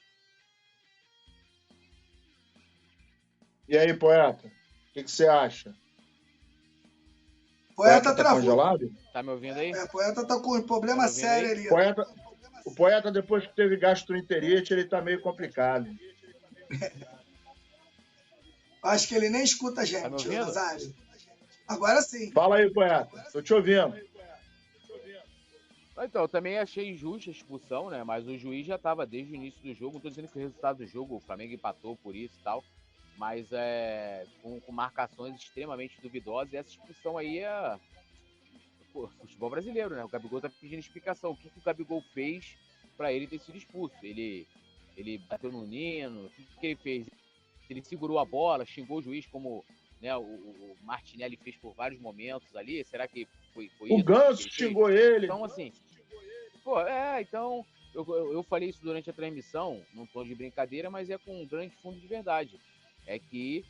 E aí, Poeta? O que você acha? Poeta tá travou. Congelado? Tá me ouvindo aí? Poeta tá com um problema sério ali. O Poeta, depois que teve gastroenterite, ele tá meio complicado. Acho que ele nem escuta a gente, Nazário. Agora sim. Fala aí, Poeta. Tô te ouvindo. Então, eu também achei injusta a expulsão, né? Mas o juiz já estava desde o início do jogo. Não tô dizendo que o resultado do jogo, o Flamengo empatou por isso e tal. Mas com marcações extremamente duvidosas. E essa expulsão aí é futebol brasileiro, né? O Gabigol tá pedindo explicação. O que o Gabigol fez para ele ter sido expulso? Ele bateu no Nino? O que ele fez? Ele segurou a bola, xingou o juiz como, né, o Martinelli fez por vários momentos ali. Será que foi O isso Ganso que xingou ele fez? ele. Então, assim, então eu falei isso durante a transmissão, num tom de brincadeira, mas é com um grande fundo de verdade. É que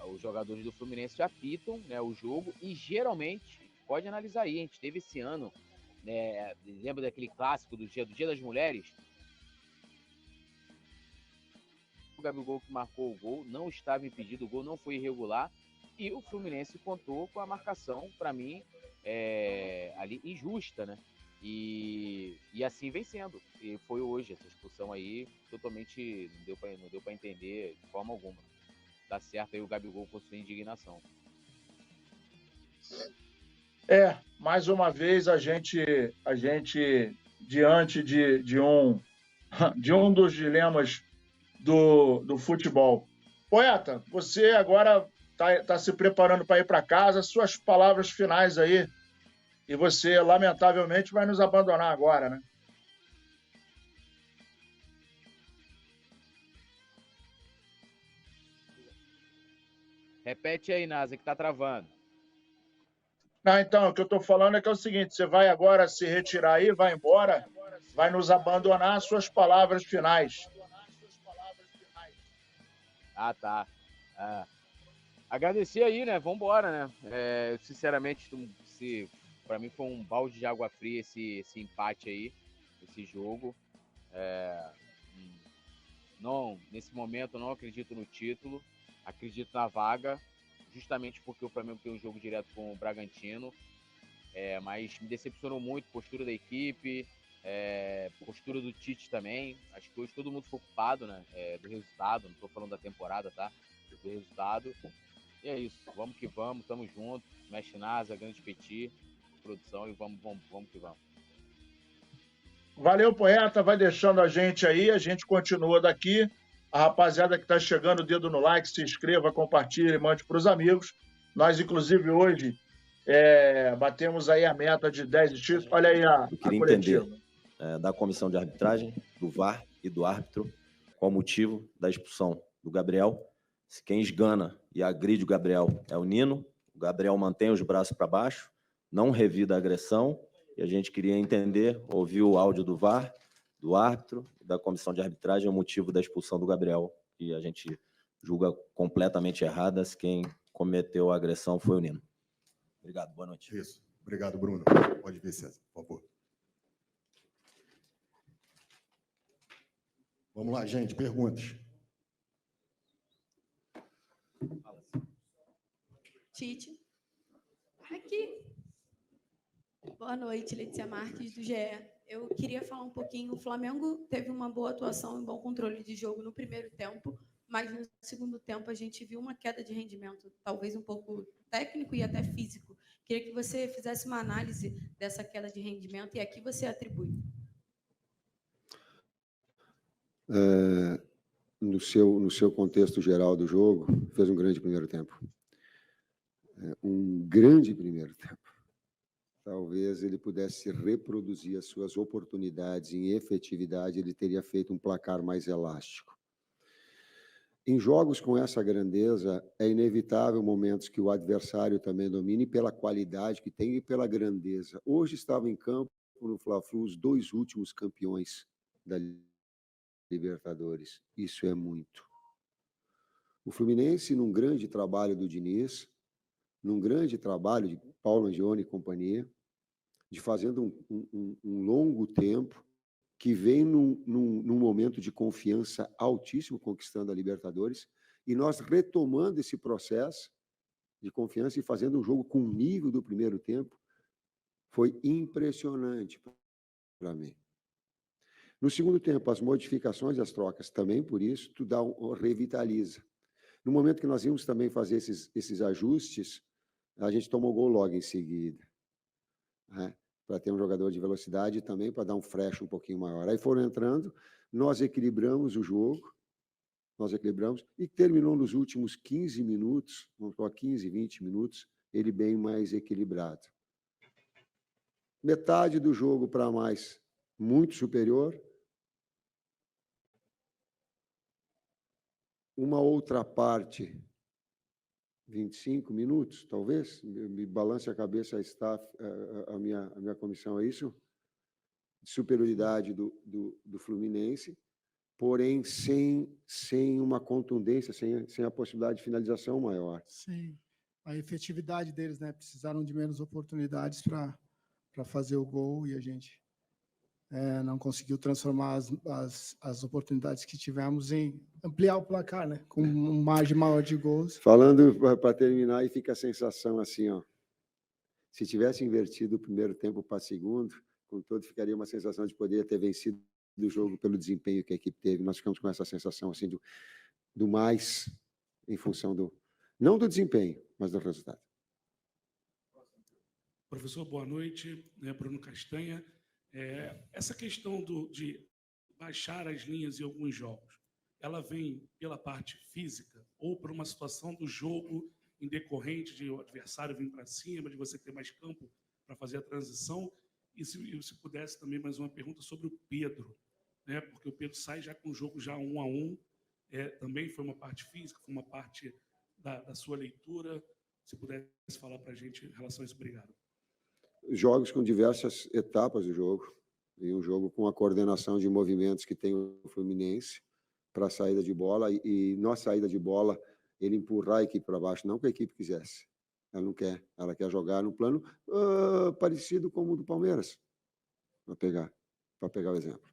os jogadores do Fluminense apitam, né, o jogo e geralmente, pode analisar aí, a gente teve esse ano, né, lembra daquele clássico do Dia das Mulheres? O Gabigol que marcou o gol não estava impedido, o gol não foi irregular e o Fluminense contou com a marcação, para mim, ali injusta, né? E assim vencendo. E foi hoje essa expulsão aí, totalmente não deu para entender de forma alguma. Tá certo aí o Gabigol com sua indignação. Mais uma vez a gente diante de um dos dilemas do futebol. Poeta, você agora tá se preparando para ir para casa, suas palavras finais aí, e você, lamentavelmente, vai nos abandonar agora, né? Repete aí, Nasa, que tá travando. Não, então, o que eu estou falando é que é o seguinte, você vai agora se retirar aí, vai embora, vai nos abandonar, suas palavras finais. Ah, tá. Agradecer aí, né? Vambora, né? Sinceramente, para mim foi um balde de água fria esse empate aí, esse jogo. Não, nesse momento eu não acredito no título, acredito na vaga, justamente porque o Flamengo tem um jogo direto com o Bragantino, mas me decepcionou muito a postura da equipe, postura do Tite também. Acho que hoje todo mundo ficou ocupado, né? Do resultado, não estou falando da temporada, tá? Do resultado. E é isso, vamos que vamos, tamo junto. Mestre Nasa, Grande Petit, produção e vamos que vamos. Valeu, poeta, vai deixando a gente aí, a gente continua daqui. A rapaziada que está chegando, dedo no like, se inscreva, compartilhe, mande para os amigos. Nós, inclusive, hoje batemos aí a meta de 10 títulos. Olha aí a coletiva. Entender da comissão de arbitragem, do VAR e do árbitro, qual o motivo da expulsão do Gabriel. Se quem esgana e agride o Gabriel é o Nino, o Gabriel mantém os braços para baixo, não revida a agressão, e a gente queria entender, ouvir o áudio do VAR, do árbitro, da comissão de arbitragem, o motivo da expulsão do Gabriel, que a gente julga completamente errada, se quem cometeu a agressão foi o Nino. Obrigado, boa noite. Isso. Obrigado, Bruno. Pode vir, César, por favor. Vamos lá, gente, perguntas. Tite. Aqui. Boa noite, Letícia Marques, do GE. Eu queria falar um pouquinho. O Flamengo teve uma boa atuação e um bom controle de jogo no primeiro tempo, mas no segundo tempo a gente viu uma queda de rendimento, talvez um pouco técnico e até físico. Queria que você fizesse uma análise dessa queda de rendimento e a que você atribui. No seu contexto geral do jogo, fez um grande primeiro tempo. Um grande primeiro tempo. Talvez ele pudesse reproduzir as suas oportunidades em efetividade, ele teria feito um placar mais elástico. Em jogos com essa grandeza, é inevitável momentos que o adversário também domine pela qualidade que tem e pela grandeza. Hoje estavam em campo, no Fla-Flu, os 2 últimos campeões da Libertadores. Isso é muito. O Fluminense, num grande trabalho do Diniz, num grande trabalho de Paulo Angione e companhia, de fazendo um longo tempo, que vem num momento de confiança altíssimo, conquistando a Libertadores, e nós retomando esse processo de confiança e fazendo um jogo com o nível do primeiro tempo, foi impressionante para mim. No segundo tempo, as modificações e as trocas também, por isso, tu revitaliza. No momento que nós íamos também fazer esses ajustes, a gente tomou gol logo em seguida. Né? para ter um jogador de velocidade e também para dar um fresh um pouquinho maior. Aí foram entrando, nós equilibramos o jogo, e terminou nos últimos 15 minutos, vamos falar 15, 20 minutos, ele bem mais equilibrado. Metade do jogo para mais, muito superior. Uma outra parte, 25 minutos, talvez, me balance a cabeça a minha comissão, é isso? De superioridade do Fluminense, porém sem uma contundência, sem a possibilidade de finalização maior. Sim, a efetividade deles, né? Precisaram de menos oportunidades para fazer o gol e a gente não conseguiu transformar as oportunidades que tivemos em ampliar o placar, né? Com um margem maior de gols. Falando para terminar, e fica a sensação assim, ó, se tivesse invertido o primeiro tempo para segundo, com todo, ficaria uma sensação de poder ter vencido o jogo pelo desempenho que a equipe teve. Nós ficamos com essa sensação assim do mais em função não do desempenho, mas do resultado. Professor, boa noite. Bruno Castanha. Essa questão de baixar as linhas em alguns jogos, ela vem pela parte física ou por uma situação do jogo em decorrente de o adversário vir para cima, de você ter mais campo para fazer a transição? E se pudesse também mais uma pergunta sobre o Pedro, né? Porque o Pedro sai já com o jogo já 1-1, também foi uma parte física, foi uma parte da sua leitura. Se pudesse falar para a gente em relação a isso, obrigado. Jogos com diversas etapas do jogo, e um jogo com a coordenação de movimentos que tem o Fluminense para a saída de bola, e na saída de bola ele empurrar a equipe para baixo, não que a equipe quisesse, ela não quer, ela quer jogar no plano parecido com o do Palmeiras, para pegar o exemplo,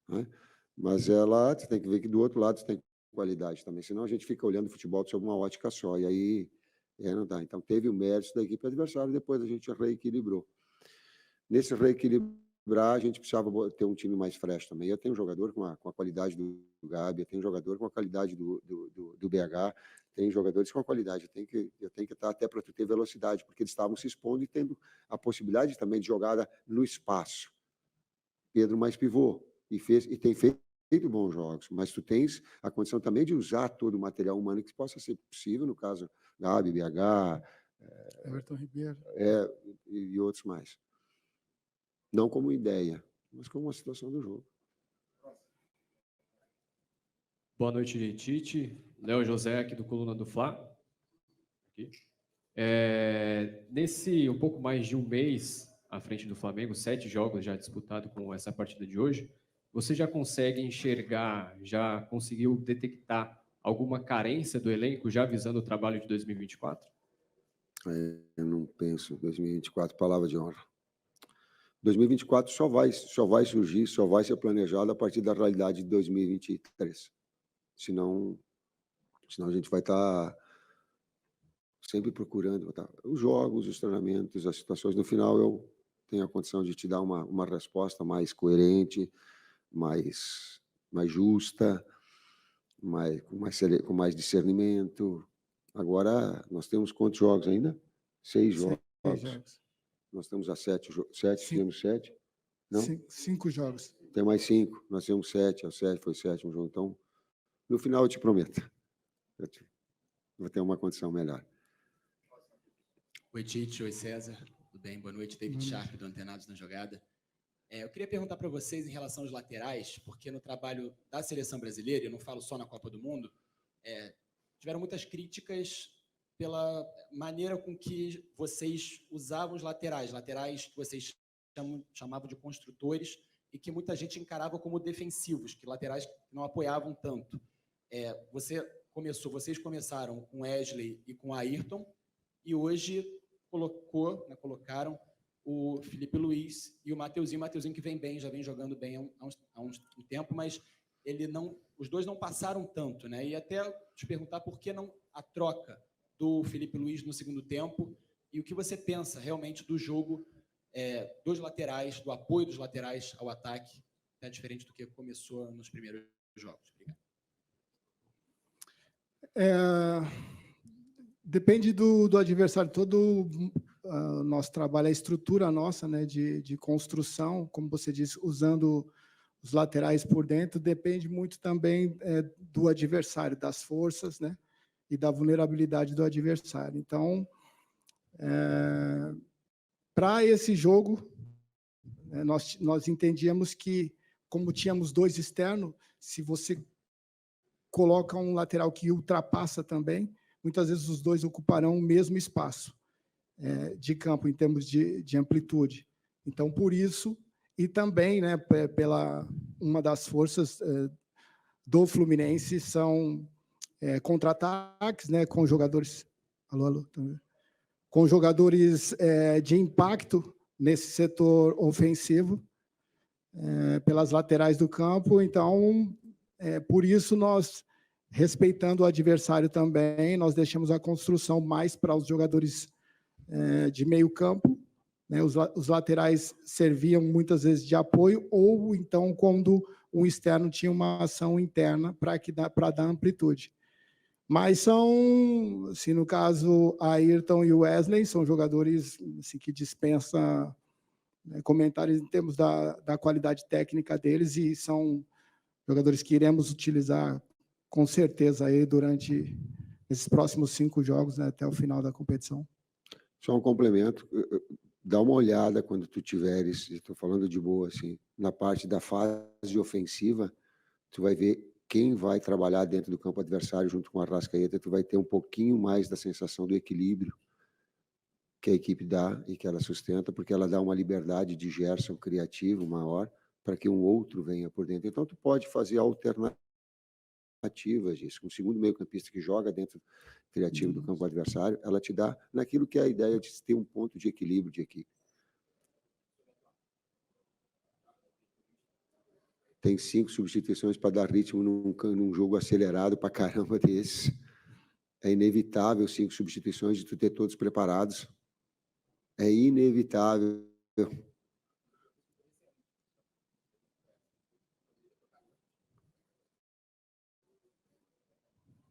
né? Mas você tem que ver que do outro lado você tem qualidade também, senão a gente fica olhando o futebol sob uma ótica só, e aí não dá. Então, teve o mérito da equipe adversária, depois a gente reequilibrou. Nesse reequilibrar, a gente precisava ter um time mais fresh também. Eu tenho um jogador com a qualidade do Gabi, eu tenho um jogador com a qualidade do BH, tem jogadores com a qualidade. Eu tenho que estar até para ter velocidade, porque eles estavam se expondo e tendo a possibilidade também de jogada no espaço. Pedro mais pivô, e tem feito bons jogos, mas tu tens a condição também de usar todo o material humano que possa ser possível, no caso Gabi, BH, Everton Ribeiro. E outros mais. Não como ideia, mas como uma situação do jogo. Boa noite, Tite. Léo José, aqui do Coluna do Fla. Aqui. Nesse um pouco mais de um mês à frente do Flamengo, 7 jogos já disputados com essa partida de hoje, você já consegue enxergar, já conseguiu detectar alguma carência do elenco, já visando o trabalho de 2024? Eu não penso 2024, palavra de honra. 2024 só vai surgir, só vai ser planejado a partir da realidade de 2023. Senão a gente vai estar sempre procurando os jogos, os treinamentos, as situações. No final, eu tenho a condição de te dar uma resposta mais coerente, mais justa, com mais discernimento. Agora, nós temos quantos jogos ainda? 6 jogos. 6 jogos. Nós temos a 7, temos 7? Não? 5 jogos. Tem mais 5, nós temos 7, foi o 7º jogo. Então, no final, eu te prometo, vou ter uma condição melhor. Oi, Tite, oi, César. Tudo bem? Boa noite, David Sharp, do Antenados na Jogada. Eu queria perguntar para vocês em relação aos laterais, porque no trabalho da seleção brasileira, eu não falo só na Copa do Mundo, tiveram muitas críticas pela maneira com que vocês usavam os laterais que vocês chamavam de construtores e que muita gente encarava como defensivos, que laterais não apoiavam tanto. Vocês começaram com Wesley e com Ayrton, e hoje colocaram o Felipe Luiz e o Mateuzinho que vem bem, já vem jogando bem há um tempo, mas os dois não passaram tanto, né? E até te perguntar por que não a troca do Felipe Luiz no segundo tempo e o que você pensa realmente do jogo dos laterais, do apoio dos laterais ao ataque, é diferente do que começou nos primeiros jogos. Obrigado. Depende do adversário. o nosso trabalho, a estrutura nossa, né, de construção, como você disse, usando os laterais por dentro, depende muito também do adversário, das forças, né, e da vulnerabilidade do adversário. Então, para esse jogo, nós entendíamos que, como tínhamos 2 externos, se você coloca um lateral que ultrapassa também, muitas vezes os 2 ocuparão o mesmo espaço de campo, em termos de amplitude. Então, por isso, e também, né, pela uma das forças do Fluminense são contra-ataques, né, com jogadores... Alô? Com jogadores de impacto nesse setor ofensivo, pelas laterais do campo. Então, por isso, nós, respeitando o adversário também, nós deixamos a construção mais para os jogadores de meio campo, né? Os laterais serviam muitas vezes de apoio, ou então quando um externo tinha uma ação interna para dar amplitude. Mas são, assim, no caso, a Ayrton e o Wesley são jogadores assim, que dispensam comentários em termos da qualidade técnica deles, e são jogadores que iremos utilizar com certeza aí durante esses próximos 5 jogos, né, até o final da competição. Só um complemento, dá uma olhada quando tu tiveres, estou falando de boa, assim, na parte da fase ofensiva, tu vai ver quem vai trabalhar dentro do campo adversário junto com a Arrascaeta, tu vai ter um pouquinho mais da sensação do equilíbrio que a equipe dá e que ela sustenta, porque ela dá uma liberdade de Gerson criativo maior para que um outro venha por dentro. Então, tu pode fazer alternativas disso. Um segundo meio-campista que joga dentro criativo do campo adversário, ela te dá naquilo que é a ideia de ter um ponto de equilíbrio de equipe. Tem 5 substituições para dar ritmo num jogo acelerado para caramba desses. É inevitável 5 substituições de tu ter todos preparados. É inevitável.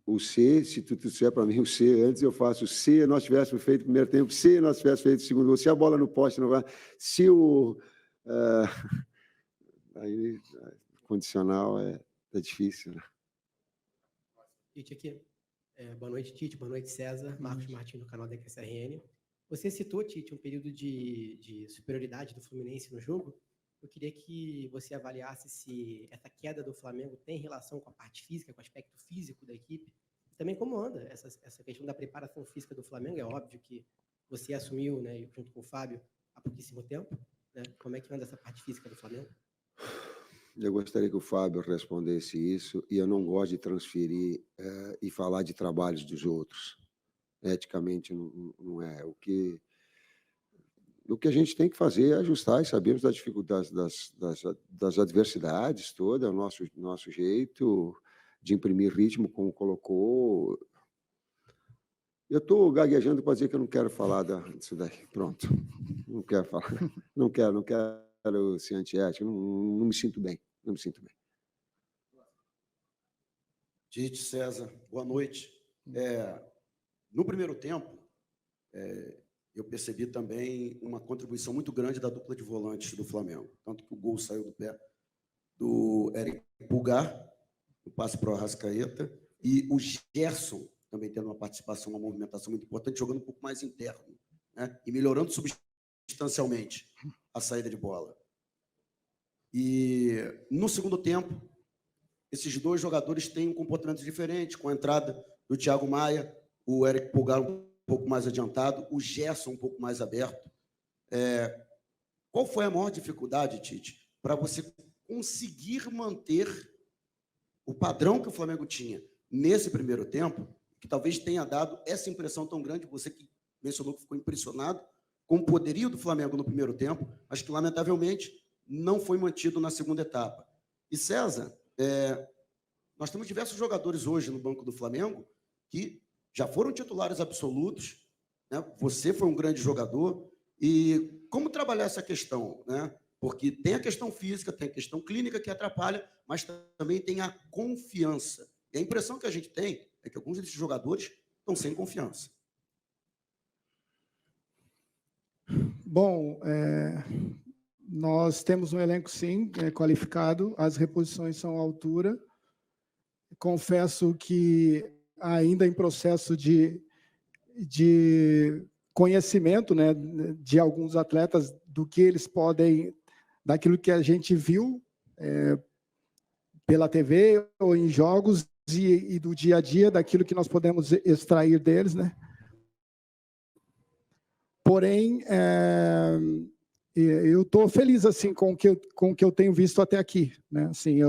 O C, se tu disser para mim o C, antes eu faço o C, nós tivéssemos feito o primeiro tempo, C, nós tivéssemos feito o segundo gol, se a bola no poste não vai, se o... aí, condicional é difícil, né? Tite aqui. Boa noite, Tite. Boa noite, César. Marcos Martins, do canal da QSRN. Você citou, Tite, um período de superioridade do Fluminense no jogo. Eu queria que você avaliasse se essa queda do Flamengo tem relação com a parte física, com o aspecto físico da equipe. E também como anda essa questão da preparação física do Flamengo. É óbvio que você assumiu, né, junto com o Fábio, há pouquíssimo tempo. Né? Como é que anda essa parte física do Flamengo? Eu gostaria que o Fábio respondesse isso, e eu não gosto de transferir e falar de trabalhos dos outros. Eticamente, não é. O que a gente tem que fazer é ajustar, e sabemos das dificuldades, das adversidades todas, o nosso jeito de imprimir ritmo, como colocou. Eu estou gaguejando para dizer que eu não quero falar disso daí. Pronto. Não quero falar. Não quero ser antiético, não me sinto bem. Não me sinto bem. Tite, César, boa noite. No primeiro tempo, eu percebi também uma contribuição muito grande da dupla de volantes do Flamengo. Tanto que o gol saiu do pé do Eric Pulgar, o passe para o Arrascaeta, e o Gerson também tendo uma participação, uma movimentação muito importante, jogando um pouco mais interno, né? E melhorando substancialmente a saída de bola. E no segundo tempo, esses 2 jogadores têm um comportamento diferente, com a entrada do Thiago Maia, o Eric Pulgar um pouco mais adiantado, o Gerson um pouco mais aberto. Qual foi a maior dificuldade, Tite, para você conseguir manter o padrão que o Flamengo tinha nesse primeiro tempo, que talvez tenha dado essa impressão tão grande, você que mencionou que ficou impressionado com o poderio do Flamengo no primeiro tempo, mas que, lamentavelmente, não foi mantido na segunda etapa. E, César, nós temos diversos jogadores hoje no banco do Flamengo que já foram titulares absolutos, né? Você foi um grande jogador. E como trabalhar essa questão, né? Porque tem a questão física, tem a questão clínica que atrapalha, mas também tem a confiança. E a impressão que a gente tem é que alguns desses jogadores estão sem confiança. Bom, nós temos um elenco, sim, qualificado, as reposições são à altura. Confesso que ainda em processo de conhecimento, né, de alguns atletas, do que eles podem, daquilo que a gente viu pela TV ou em jogos e do dia a dia, daquilo que nós podemos extrair deles, né? Porém, eu estou feliz assim com o que eu tenho visto até aqui, né? Assim,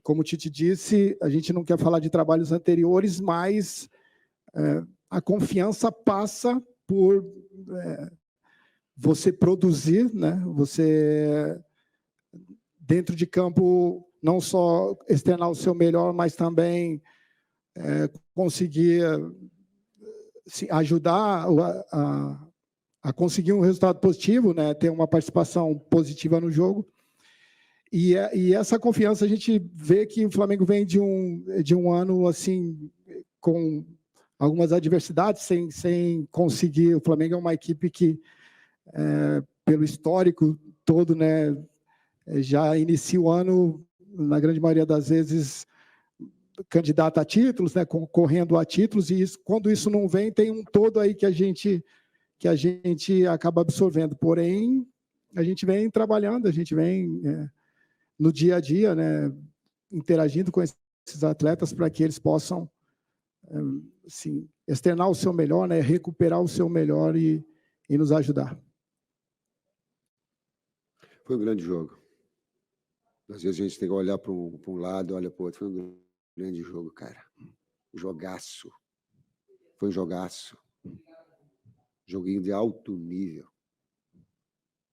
como o Tite disse, a gente não quer falar de trabalhos anteriores, mas a confiança passa por você produzir, né? Você, dentro de campo, não só externar o seu melhor, mas também conseguir ajudar a conseguir um resultado positivo, né? Ter uma participação positiva no jogo. E essa confiança, a gente vê que o Flamengo vem de um ano assim, com algumas adversidades, sem conseguir. O Flamengo é uma equipe que, pelo histórico todo, né, já inicia o ano, na grande maioria das vezes, candidata a títulos, né, concorrendo a títulos, e isso, quando isso não vem, tem um todo aí que a gente acaba absorvendo. Porém, a gente vem trabalhando, a gente vem no dia a dia, né, interagindo com esses atletas para que eles possam assim, externar o seu melhor, né, recuperar o seu melhor e nos ajudar. Foi um grande jogo. Às vezes a gente tem que olhar para um lado, olha para o outro. Foi um grande jogo, cara. Jogaço. Foi um jogaço. Joguinho de alto nível.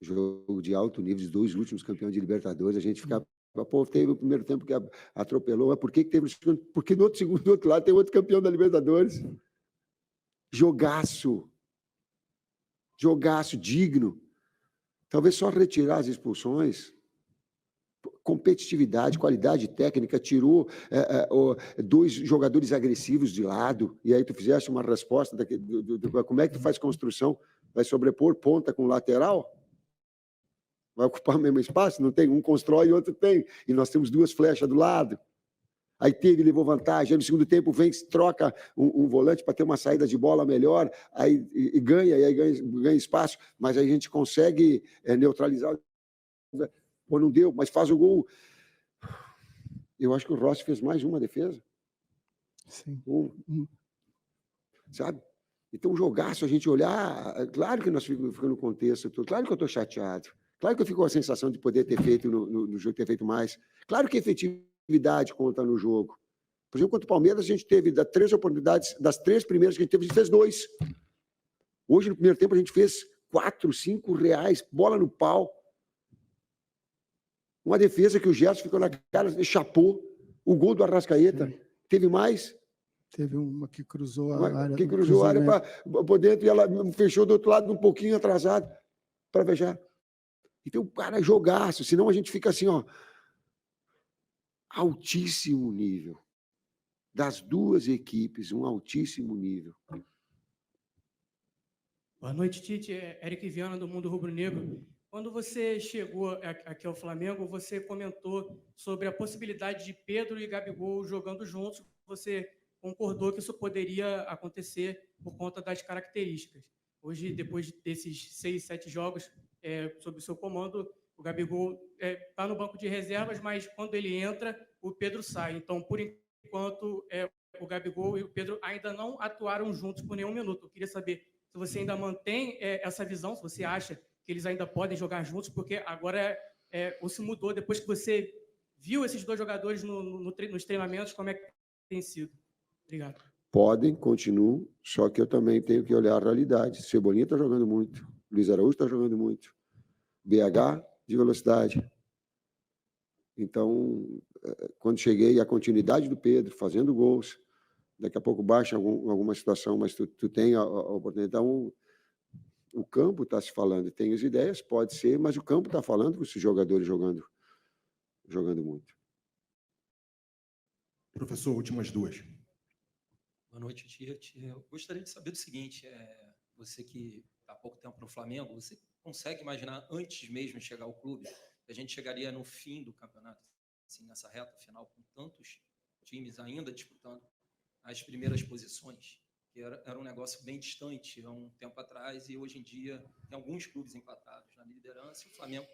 Jogo de alto nível, os dois últimos campeões de Libertadores. A gente ficava, pô, teve o primeiro tempo que atropelou, mas por que teve o segundo? Porque no outro segundo, do outro lado, tem outro campeão da Libertadores. Jogaço. Jogaço, digno. Talvez só retirar as expulsões. Competitividade, qualidade técnica, tirou dois jogadores agressivos de lado, e aí tu fizeste uma resposta como é que tu faz construção? Vai sobrepor ponta com lateral? Vai ocupar o mesmo espaço? Não tem, um constrói e outro tem, e nós temos duas flechas do lado. Aí levou vantagem, aí no segundo tempo vem, troca um volante para ter uma saída de bola melhor, aí ganha espaço, mas aí a gente consegue neutralizar. Ou não deu, mas faz o gol. Eu acho que o Rossi fez mais uma defesa. Sim. Sabe? Então, jogaço, a gente olhar. Claro que nós ficamos no contexto, claro que eu estou chateado. Claro que eu fico com a sensação de poder ter feito no jogo, ter feito mais. Claro que a efetividade conta no jogo. Por exemplo, contra o Palmeiras, a gente teve das 3 oportunidades, das 3 primeiras que a gente fez 2. Hoje, no primeiro tempo, a gente fez 4, 5 reais, bola no pau. Uma defesa que o Gerson ficou na cara, chapou. O gol do Arrascaeta. Sim. Teve mais? Teve uma que cruzou a área. Que cruzou a área por dentro e ela fechou do outro lado um pouquinho atrasado para fechar. Então, cara, jogaço. Senão a gente fica assim, ó. Altíssimo nível. Das duas equipes, um altíssimo nível. Boa noite, Tite. Eric Viana, do Mundo Rubro Negro. Quando você chegou aqui ao Flamengo, você comentou sobre a possibilidade de Pedro e Gabigol jogando juntos. Você concordou que isso poderia acontecer por conta das características. Hoje, depois desses 6, 7 jogos sob o seu comando, o Gabigol está no banco de reservas, mas quando ele entra, o Pedro sai. Então, por enquanto, o Gabigol e o Pedro ainda não atuaram juntos por nenhum minuto. Eu queria saber se você ainda mantém essa visão, se você acha que eles ainda podem jogar juntos, porque agora ou se mudou, depois que você viu esses dois jogadores nos treinamentos, como é que tem sido? Obrigado. Podem, continuam, só que eu também tenho que olhar a realidade. Cebolinha está jogando muito, Luiz Araújo está jogando muito, BH de velocidade. Então, quando cheguei, a continuidade do Pedro, fazendo gols, daqui a pouco baixa alguma situação, mas tu tem a oportunidade. Então, o campo está se falando, tem as ideias, pode ser, mas o campo está falando com esses jogadores jogando muito. Professor, últimas 2. Boa noite, Tite. Eu gostaria de saber do seguinte, você que há pouco tempo no Flamengo, você consegue imaginar, antes mesmo de chegar ao clube, que a gente chegaria no fim do campeonato, assim, nessa reta final, com tantos times ainda disputando as primeiras posições, que era um negócio bem distante há um tempo atrás, e hoje em dia tem alguns clubes empatados na liderança, e o Flamengo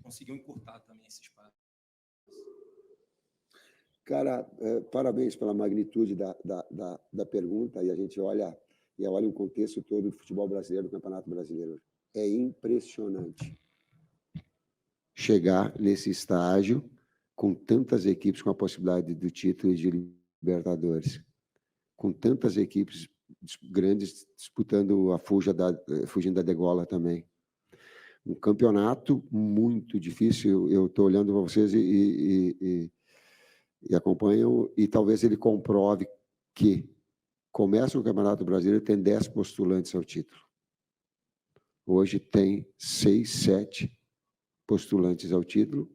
conseguiu encurtar também esse espaço. Cara, parabéns pela magnitude da pergunta, e a gente olha o contexto todo do futebol brasileiro, do Campeonato Brasileiro. É impressionante chegar nesse estágio com tantas equipes com a possibilidade do título de Libertadores, com tantas equipes grandes disputando fugindo da degola também. Um campeonato muito difícil. Eu estou olhando para vocês e acompanham, e talvez ele comprove que começa o Campeonato Brasileiro, tem 10 postulantes ao título. Hoje tem 6, 7 postulantes ao título,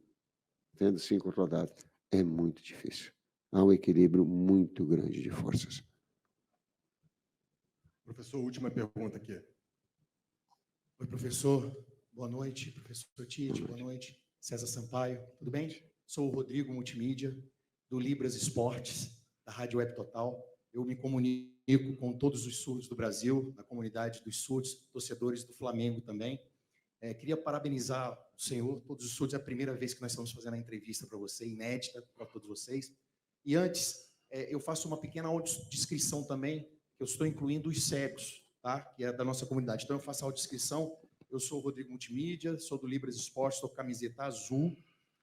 tendo 5 rodadas. É muito difícil. Há um equilíbrio muito grande de forças. Professor, última pergunta aqui. Oi, professor. Boa noite, professor Tite. Boa noite, César Sampaio. Tudo bem? Sou o Rodrigo Multimídia, do Libras Esportes, da Rádio Web Total. Eu me comunico com todos os surdos do Brasil, da comunidade dos surdos, torcedores do Flamengo também. Queria parabenizar o senhor, todos os surdos. É a primeira vez que nós estamos fazendo a entrevista para você, inédita para todos vocês. E antes, eu faço uma pequena audiodescrição também, que eu estou incluindo os cegos, tá? Que é da nossa comunidade. Então, eu faço a audiodescrição. Eu sou o Rodrigo Multimídia, sou do Libras Esportes, estou com camiseta azul,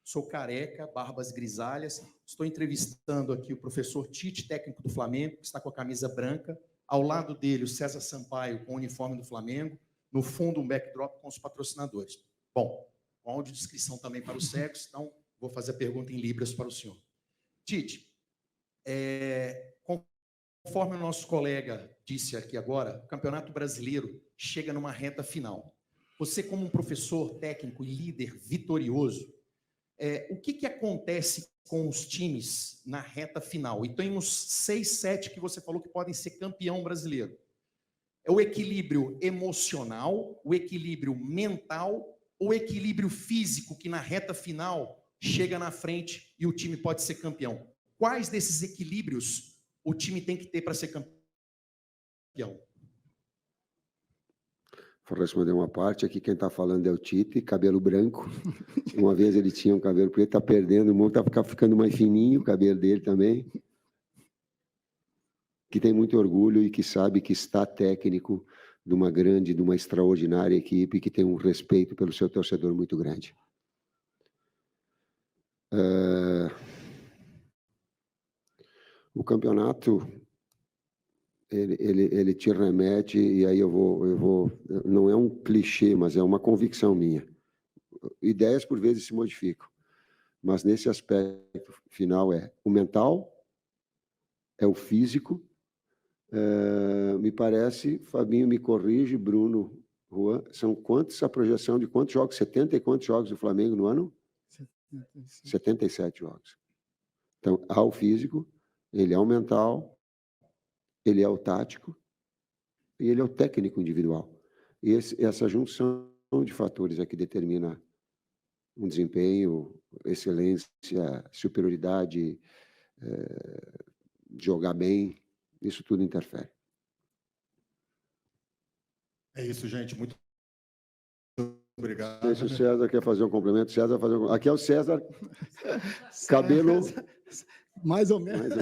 sou careca, barbas grisalhas. Estou entrevistando aqui o professor Tite, técnico do Flamengo, que está com a camisa branca. Ao lado dele, o César Sampaio, com o uniforme do Flamengo. No fundo, um backdrop com os patrocinadores. Bom, com audiodescrição também para os cegos, então vou fazer a pergunta em Libras para o senhor. Tite, conforme o nosso colega disse aqui agora, o Campeonato Brasileiro chega numa reta final. Você, como um professor técnico e líder vitorioso, o que acontece com os times na reta final? E tem uns 6, 7 que você falou que podem ser campeão brasileiro. É o equilíbrio emocional, o equilíbrio mental, ou o equilíbrio físico que na reta final chega na frente e o time pode ser campeão? Quais desses equilíbrios o time tem que ter para ser campeão? Vou responder uma parte. Aqui quem está falando é o Tite, cabelo branco. Uma vez ele tinha um cabelo preto, está perdendo, o mundo está ficando mais fininho, o cabelo dele também. Que tem muito orgulho e que sabe que está técnico de uma extraordinária equipe, que tem um respeito pelo seu torcedor muito grande. O campeonato, ele te remete, e aí eu vou, não é um clichê, mas é uma convicção minha. Ideias, por vezes, se modificam, mas nesse aspecto final o mental, é o físico. Me parece, Fabinho me corrige, Bruno, Juan, são quantos a projeção de quantos jogos? 70 e quantos jogos do Flamengo no ano? 77 jogos. Então, há o físico, ele é o mental, ele é o tático e ele é o técnico individual. E essa junção de fatores é que determina um desempenho, excelência, superioridade, jogar bem. Isso tudo interfere. É isso, gente. Muito obrigado. Deixa o César quer fazer um complemento. César fazer um... Aqui é o César. Cabelo. Mais ou menos.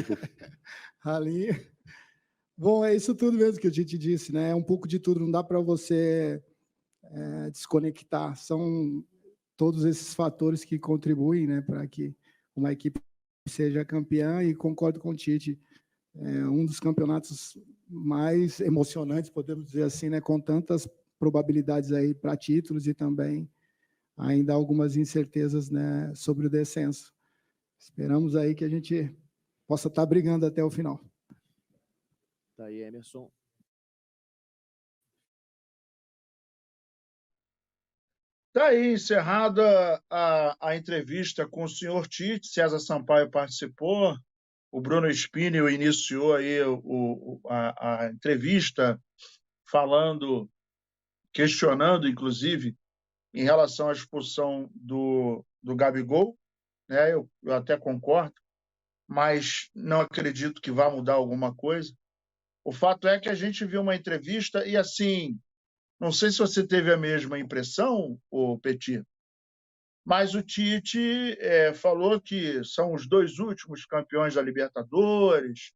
Ali. Bom, é isso tudo mesmo que a gente disse, né? É um pouco de tudo. Não dá para você desconectar. São todos esses fatores que contribuem, né, para que uma equipe seja campeã. E concordo com o Tite. É um dos campeonatos mais emocionantes, podemos dizer assim, né, com tantas probabilidades aí para títulos e também ainda algumas incertezas, né, sobre o descenso. Esperamos aí que a gente possa estar brigando até o final. Tá aí, Emerson. Está aí encerrada a entrevista com o senhor Tite. César Sampaio participou. O Bruno Spinel iniciou aí a entrevista falando questionando, inclusive, em relação à expulsão do Gabigol, né? Eu até concordo, mas não acredito que vá mudar alguma coisa. O fato é que a gente viu uma entrevista e, assim, não sei se você teve a mesma impressão, o Petit, mas o Tite falou que são os 2 últimos campeões da Libertadores,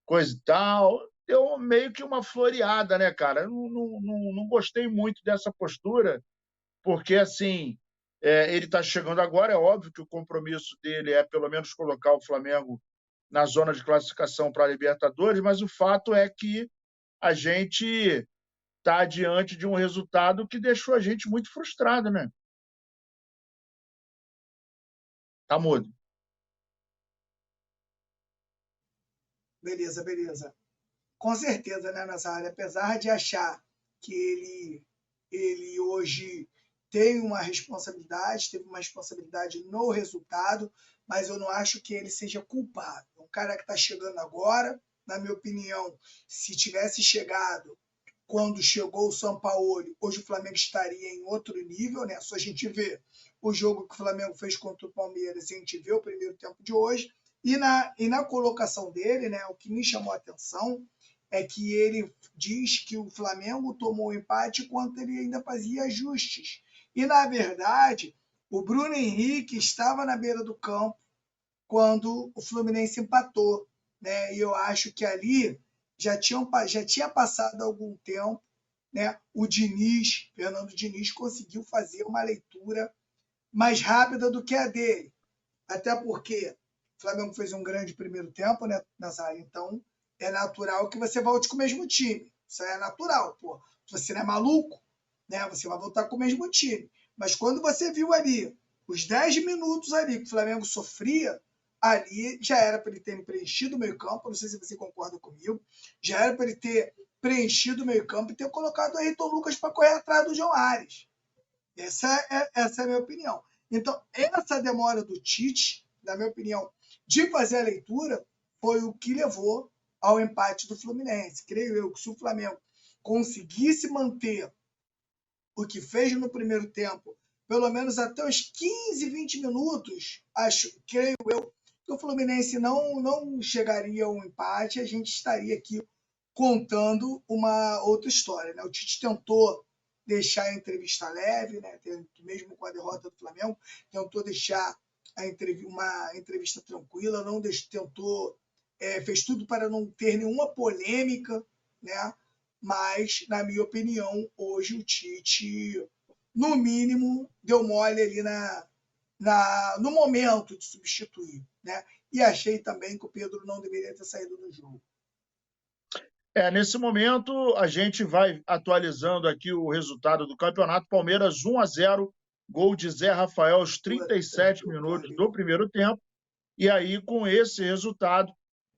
coisa e tal. Deu meio que uma floreada, né, cara? Eu não gostei muito dessa postura, porque, assim, ele está chegando agora, é óbvio que o compromisso dele é, pelo menos, colocar o Flamengo na zona de classificação para a Libertadores, mas o fato é que a gente está diante de um resultado que deixou a gente muito frustrado, né? Tá mudo. Beleza. Com certeza, né, Nazário? Apesar de achar que ele hoje teve uma responsabilidade no resultado, mas eu não acho que ele seja culpado. É um cara que está chegando agora, na minha opinião, se tivesse chegado quando chegou o Sampaoli, hoje o Flamengo estaria em outro nível, né? Só a gente vê o jogo que o Flamengo fez contra o Palmeiras, a gente vê o primeiro tempo de hoje, e na colocação dele, né, o que me chamou a atenção é que ele diz que o Flamengo tomou o empate enquanto ele ainda fazia ajustes. E, na verdade, o Bruno Henrique estava na beira do campo quando o Fluminense empatou, né? E eu acho que ali já tinha passado algum tempo, né? O Fernando Diniz, conseguiu fazer uma leitura mais rápida do que a dele. Até porque o Flamengo fez um grande primeiro tempo, né, Nazário? Então, é natural que você volte com o mesmo time. Isso é natural, pô. Você não é maluco, né? Você vai voltar com o mesmo time. Mas quando você viu ali os 10 minutos ali que o Flamengo sofria, ali já era para ele ter preenchido o meio-campo. Não sei se você concorda comigo. Já era para ele ter preenchido o meio-campo e ter colocado o Ayrton Lucas para correr atrás do João Ares. Essa é a minha opinião. Então, essa demora do Tite, na minha opinião, de fazer a leitura, foi o que levou ao empate do Fluminense. Creio eu que se o Flamengo conseguisse manter o que fez no primeiro tempo, pelo menos até os 15, 20 minutos, creio eu, que o Fluminense não chegaria ao empate, a gente estaria aqui contando uma outra história, né? O Tite tentou deixar a entrevista leve, né? Mesmo com a derrota do Flamengo, tentou deixar uma entrevista tranquila, fez tudo para não ter nenhuma polêmica, né? Mas, na minha opinião, hoje o Tite, no mínimo, deu mole ali no momento de substituir, né? E achei também que o Pedro não deveria ter saído do jogo. Nesse momento, a gente vai atualizando aqui o resultado do campeonato. Palmeiras 1-0, gol de Zé Rafael aos 37 minutos do primeiro tempo. E aí, com esse resultado,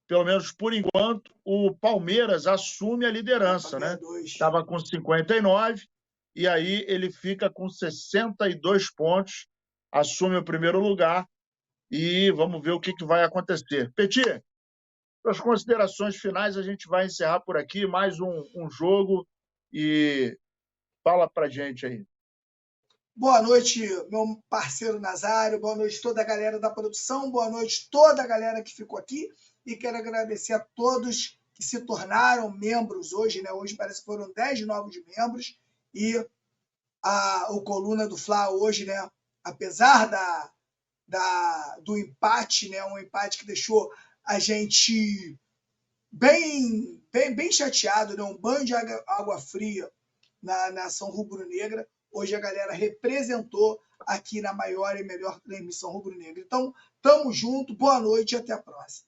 pelo menos por enquanto, o Palmeiras assume a liderança, né? Estava com 59, e aí ele fica com 62 pontos, assume o primeiro lugar, e vamos ver o que vai acontecer. Petit, as considerações finais, a gente vai encerrar por aqui, mais um jogo, e fala pra gente aí. Boa noite, meu parceiro Nazário, boa noite toda a galera da produção, boa noite toda a galera que ficou aqui, e quero agradecer a todos que se tornaram membros hoje, né? Hoje parece que foram 10 novos membros, e o Coluna do Fla hoje, né? Apesar do empate, né? Um empate que deixou a gente bem chateado, né? Um banho de água fria na nação rubro-negra. Hoje a galera representou aqui na maior e melhor transmissão rubro-negra. Então, tamo junto, boa noite e até a próxima.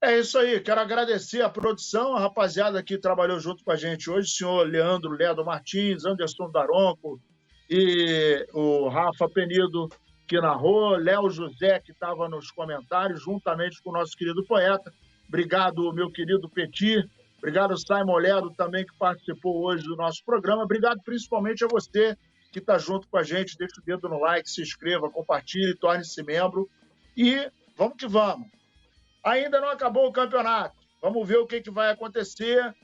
É isso aí, quero agradecer a produção, a rapaziada que trabalhou junto com a gente hoje, o senhor Leandro Ledo Martins, Anderson Daronco e o Rafa Penido, que narrou, Léo José, que estava nos comentários, juntamente com o nosso querido poeta. Obrigado, meu querido Petit. Obrigado, Simon Ledo, também, que participou hoje do nosso programa. Obrigado principalmente a você que está junto com a gente. Deixa o dedo no like, se inscreva, compartilhe, torne-se membro. E vamos que vamos. Ainda não acabou o campeonato. Vamos ver o que vai acontecer.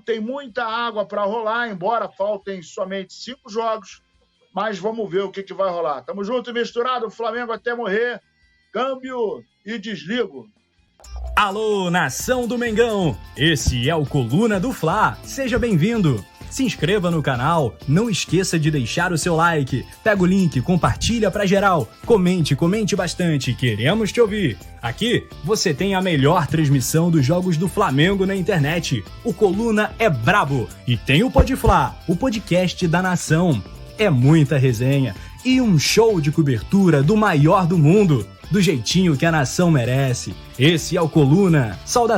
Tem muita água para rolar, embora faltem somente 5 jogos, mas vamos ver o que vai rolar. Tamo junto e misturado, Flamengo até morrer. Câmbio e desligo. Alô, nação do Mengão! Esse é o Coluna do Fla. Seja bem-vindo! Se inscreva no canal, não esqueça de deixar o seu like, pega o link, compartilha pra geral, comente bastante, queremos te ouvir. Aqui você tem a melhor transmissão dos jogos do Flamengo na internet. O Coluna é brabo e tem o Podfla, o podcast da nação. É muita resenha e um show de cobertura do maior do mundo, do jeitinho que a nação merece. Esse é o Coluna. Saudações!